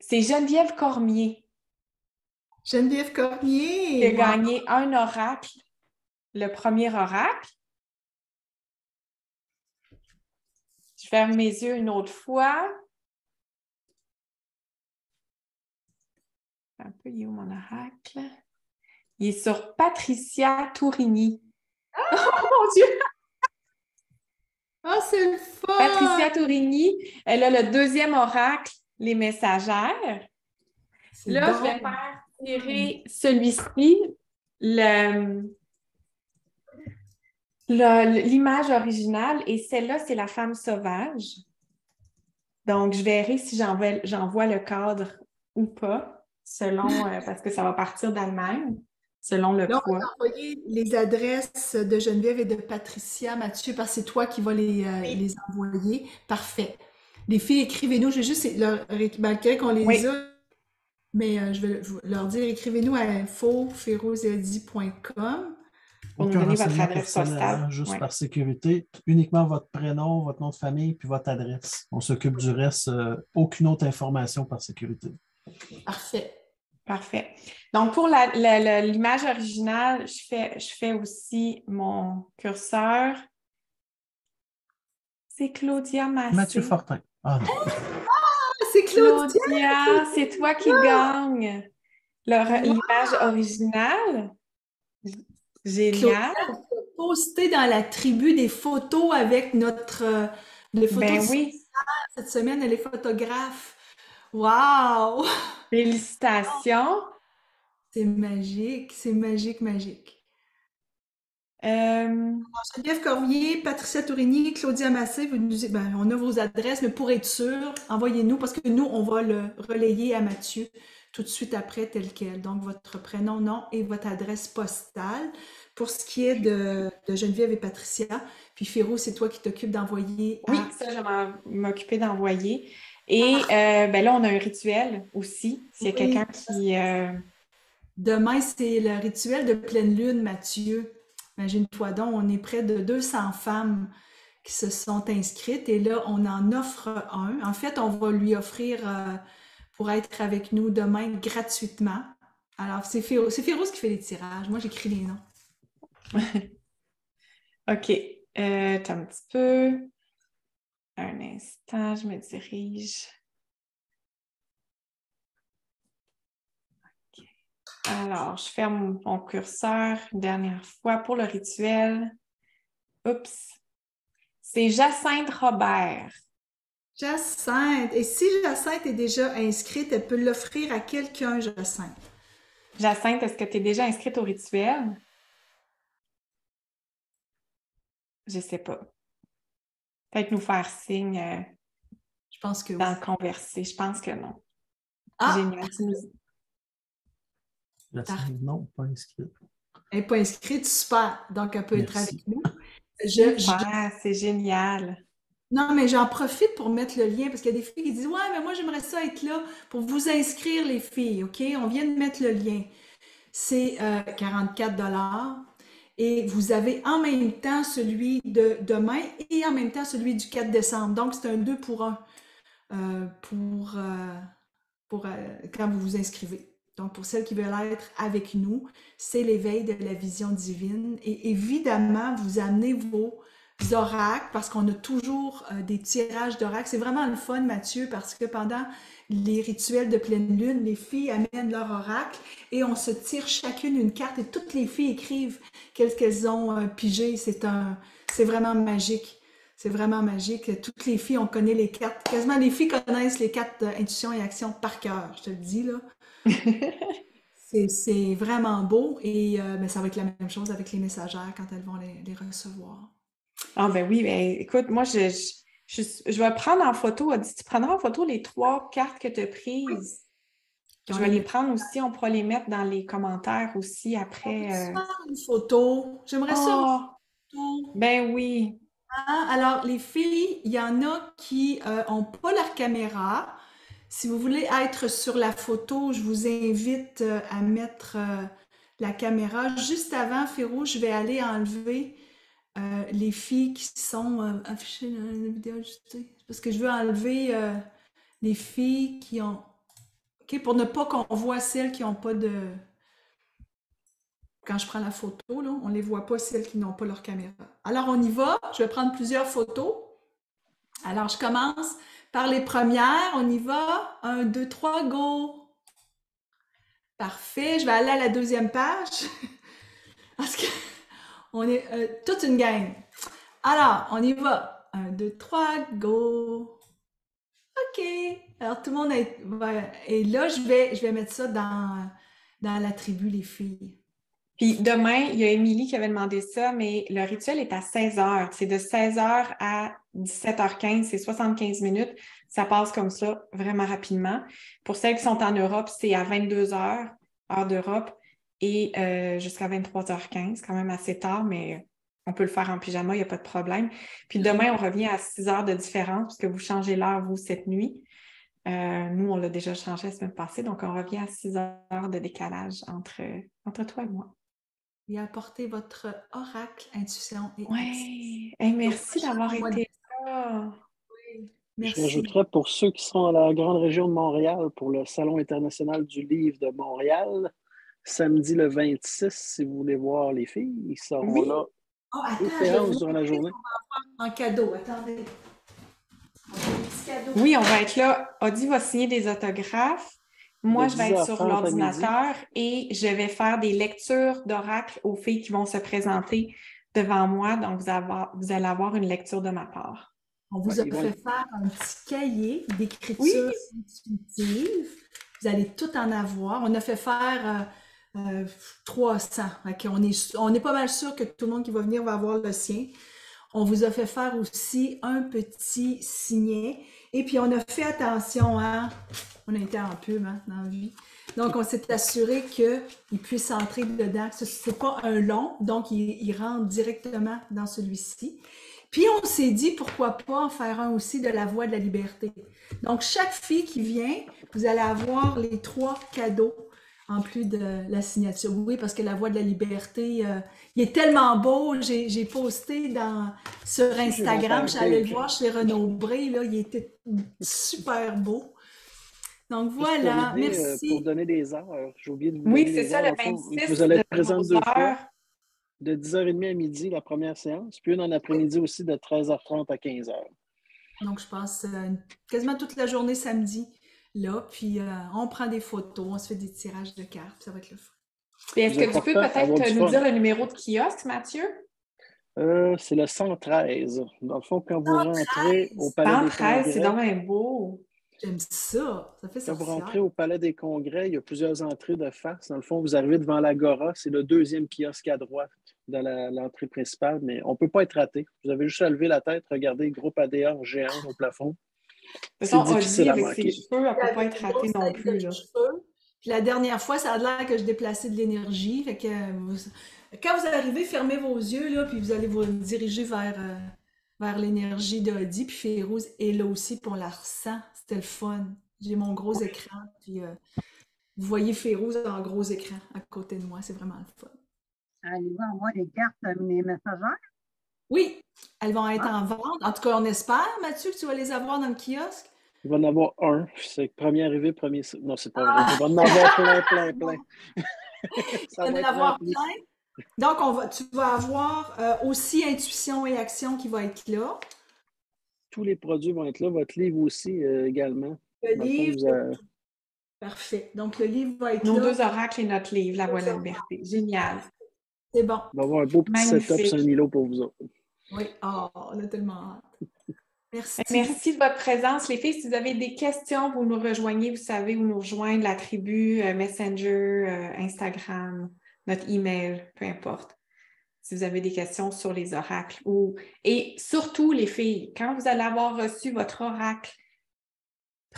C'est Geneviève Cormier Geneviève qui a Cormier, wow. gagné un oracle, le premier oracle. Je ferme mes yeux une autre fois. Un peu, il est où mon oracle? Il est sur Patricia Tourigny. Oh mon Dieu! Ah, c'est le fun! Patricia Tourigny, elle a le deuxième oracle, les messagères. C'est Là, je donc vais faire tirer celui-ci, l'image originale, et celle-là, c'est la femme sauvage. Donc, je verrai si j'envoie le cadre ou pas, selon, parce que ça va partir d'Allemagne, selon le Là, on poids. va t'envoyer les adresses de Geneviève et de Patricia, Mathieu, parce que c'est toi qui vas les envoyer. Parfait. Les filles, écrivez-nous. Je vais juste malgré qu'on les Oui. a, Mais je vais leur dire, écrivez-nous à info@ferouzedi.com. Pour nous Aucun donner votre renseignement adresse personnel, postale. hein, juste Ouais. par sécurité. Uniquement votre prénom, votre nom de famille, puis votre adresse. On s'occupe du reste. Aucune autre information par sécurité. Parfait. Parfait. Donc, pour l'image originale, je fais aussi mon curseur. C'est Claudia Mathieu Massé. Fortin. Ah non. Ah, c'est Claudia! Claudia, c'est toi qui gagne l'image originale. Génial. Claudia a posté dans la tribu des photos avec les photos Ben de oui, cette semaine, elle est photographe. Wow! félicitations. C'est magique, c'est magique, magique. Euh, Geneviève Cormier, Patricia Tourigny, Claudia Massé, on a vos adresses, mais pour être sûr, envoyez-nous parce que nous, on va le relayer à Mathieu tout de suite après, tel quel. Donc, votre prénom, nom et votre adresse postale. Pour ce qui est de Geneviève et Patricia, puis Féro, c'est toi qui t'occupes d'envoyer oui, à... ça, je vais m'occuper d'envoyer. Et ben là, on a un rituel aussi. S'il y a Oui. quelqu'un qui... Demain, c'est le rituel de pleine lune, Mathieu. Imagine-toi donc, on est près de 200 femmes qui se sont inscrites et là, on en offre un. En fait, on va lui offrir pour être avec nous demain gratuitement. Alors, c'est Féroce qui fait les tirages. Moi, j'écris les noms. OK. Attends un petit peu. Un instant, je me dirige. OK. Alors, je ferme mon curseur une dernière fois pour le rituel. Oups. C'est Jacinthe Robert. Jacinthe. Et si Jacinthe est déjà inscrite, elle peut l'offrir à quelqu'un, Jacinthe. Jacinthe, est-ce que tu es déjà inscrite au rituel? Je ne sais pas. Peut-être nous faire signe Je pense que oui. dans le converser. Je pense que non. Ah! Génial. Non, pas inscrit. Elle n'est pas inscrite, super. Donc, elle peut être Merci. avec nous. Super, c'est génial. Non, mais j'en profite pour mettre le lien parce qu'il y a des filles qui disent ouais, mais moi j'aimerais ça être là pour vous inscrire les filles, OK? On vient de mettre le lien. C'est 44 et vous avez en même temps celui de demain et en même temps celui du 4 décembre. Donc c'est un 2 pour 1 pour quand vous vous inscrivez. Donc pour celles qui veulent être avec nous, c'est l'éveil de la vision divine et évidemment vous amenez vos oracles parce qu'on a toujours des tirages d'oracles. C'est vraiment le fun, Mathieu, parce que pendant les rituels de pleine lune, les filles amènent leur oracle et on se tire chacune une carte et toutes les filles écrivent qu'elles ont pigé. C'est vraiment magique. C'est vraiment magique. Toutes les filles, on connaît les cartes. Quasiment les filles connaissent les cartes intuition et action par cœur, je te le dis, là. C'est vraiment beau et ben, ça va être la même chose avec les messagères quand elles vont les recevoir. Ah ben oui, ben écoute, moi je vais prendre en photo. Tu prendras en photo les 3 cartes que tu as prises. Oui. Je vais les prendre aussi, on pourra les mettre dans les commentaires aussi après. Faire une photo. J'aimerais ça voir Oh, une photo. ben oui. Alors, les filles, il y en a qui n'ont pas leur caméra. Si vous voulez être sur la photo, je vous invite à mettre la caméra. Juste avant, Féro, je vais aller enlever les filles qui sont affichées dans la vidéo ajustée. Parce que je veux enlever les filles qui ont... OK, pour ne pas qu'on voit celles qui n'ont pas de... Quand je prends la photo, là, on ne les voit pas, celles qui n'ont pas leur caméra. Alors, on y va. Je vais prendre plusieurs photos. Alors, je commence par les premières. On y va. 1, 2, 3, go! Parfait. Je vais aller à la deuxième page. Parce qu'on est toute une gang. Alors, on y va. 1, 2, 3, go! OK. Alors, tout le monde est... Et là, je vais mettre ça dans la tribu, les filles. Puis demain, il y a Émilie qui avait demandé ça, mais le rituel est à 16h. C'est de 16h à 17h15, c'est 75 minutes. Ça passe comme ça, vraiment rapidement. Pour celles qui sont en Europe, c'est à 22h, heure d'Europe, et jusqu'à 23h15, quand même assez tard, mais on peut le faire en pyjama, il n'y a pas de problème. Puis demain, on revient à 6 heures de différence, puisque vous changez l'heure, vous, cette nuit. Nous, on l'a déjà changé la semaine passée, donc on revient à 6 heures de décalage entre toi et moi. Et apportez votre oracle, intuition et action. Oui, merci d'avoir été là. Oui, Je merci. rajouterais pour ceux qui sont à la grande région de Montréal pour le Salon international du livre de Montréal, samedi le 26, si vous voulez voir les filles, ils seront Oui. là. Oh, Deux attends, je vais séances vous durant la montrer journée. ce qu'on va avoir en cadeau. Attendez. Un petit cadeau. Oui, on va être là. Audie va signer des autographes. Moi, De je vais être sur 10h30 à midi. l'ordinateur et je vais faire des lectures d'oracle aux filles qui vont se présenter devant moi. Donc, vous allez avoir une lecture de ma part. On vous a ils vont fait être- faire un petit cahier d'écriture Oui. intuitive. Vous allez tout en avoir. On a fait faire 300. Okay, on est pas mal sûr que tout le monde qui va venir va avoir le sien. On vous a fait faire aussi un petit signet. Et puis, on a fait attention à... On a été en pub dans la vie. Donc, on s'est assuré qu'il puisse entrer dedans. Ce n'est pas un long, donc il rentre directement dans celui-ci. Puis, on s'est dit, pourquoi pas en faire un aussi de la Voix de la liberté. Donc, chaque fille qui vient, vous allez avoir les 3 cadeaux en plus de la signature. Oui, parce que la Voix de la liberté, il est tellement beau. J'ai posté sur Instagram, j'allais le voir chez Renaud Bré, là, il était super beau. Donc voilà, merci. Pour donner des heures, j'ai oublié de vous Oui, donner c'est les ça, heures. le Dans le fond, 26 vous allez de être présente 2 11 fois, heures. de 10h30 à midi, la première séance, puis une en après-midi aussi de 13h30 à 15h. Donc, je passe quasiment toute la journée samedi là, puis on prend des photos, on se fait des tirages de cartes, puis ça va être le fun. Puis est-ce que tu peux peut-être nous dire le numéro de kiosque, Mathieu? C'est le 113. Dans le fond, quand vous rentrez au Palais des 113, c'est Congrès, vraiment beau. J'aime ça, ça fait quand vous sorcière. rentrez au Palais des Congrès, il y a plusieurs entrées de face. Dans le fond, vous arrivez devant l'Agora, c'est le 2e kiosque à droite dans l'entrée principale, mais on ne peut pas être raté. Vous avez juste à lever la tête, regarder le groupe ADA géant au plafond. C'est difficile à avec manquer. ses cheveux, elle ne peut pas être ratée non plus. Là. Puis la dernière fois, ça a l'air que je déplaçais de l'énergie. Fait que quand vous arrivez, fermez vos yeux, là, puis vous allez vous diriger vers l'énergie d'Audi. Puis Férouz est là aussi, puis on la ressent. C'était le fun. J'ai mon gros écran, puis vous voyez Férouz en gros écran à côté de moi. C'est vraiment le fun. Allez-vous avoir des cartes les messagères? Oui, elles vont être en vente. En tout cas, on espère, Mathieu, que tu vas les avoir dans le kiosque. Il va en avoir un. C'est premier arrivé, premier... Non, c'est pas vrai. Il va en avoir plein. Ça va en avoir plein. Donc, tu vas avoir aussi Intuition et Action qui va être là. Tous les produits vont être là. Votre livre aussi également. Le livre... Parfait. Donc, le livre va être Nos là. Nos 2 oracles et notre livre, La Voix de la liberté. Génial. C'est bon. On va avoir un beau petit setup sur un îlot pour vous autres. Oui. Oh, on a tellement hâte. Merci. Merci de votre présence. Les filles, si vous avez des questions, vous nous rejoignez, vous savez où nous rejoindre, la tribu, Messenger, Instagram, notre email, peu importe. Si vous avez des questions sur les oracles. Et surtout, les filles, quand vous allez avoir reçu votre oracle,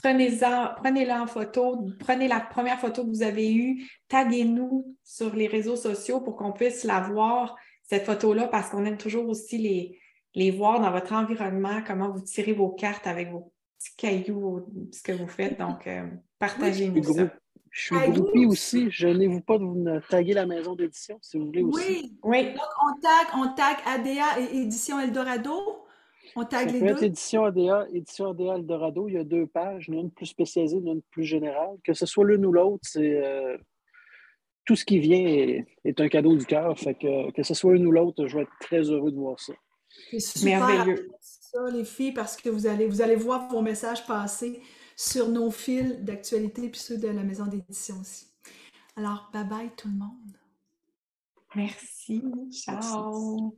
prenez-le en photo, prenez la première photo que vous avez eue, taguez-nous sur les réseaux sociaux pour qu'on puisse la voir, cette photo-là, parce qu'on aime toujours aussi les voir dans votre environnement, comment vous tirez vos cartes avec vos petits cailloux, ce que vous faites. Donc, partagez-nous ça. Je suis groupie aussi. Gênez-vous pas de vous taguer la maison d'édition, si vous voulez aussi. Oui. Donc, on tag ADA et Édition Eldorado. On tag les deux. Édition ADA Eldorado, il y a 2 pages, une plus spécialisée, une plus générale. Que ce soit l'une ou l'autre, c'est tout ce qui vient est un cadeau du cœur. Fait que ce soit une ou l'autre, je vais être très heureux de voir ça. C'est super merveilleux. Ça, les filles, parce que vous allez voir vos messages passer sur nos fils d'actualité puis ceux de la maison d'édition aussi. Alors, bye bye tout le monde. Merci. Ciao. Merci.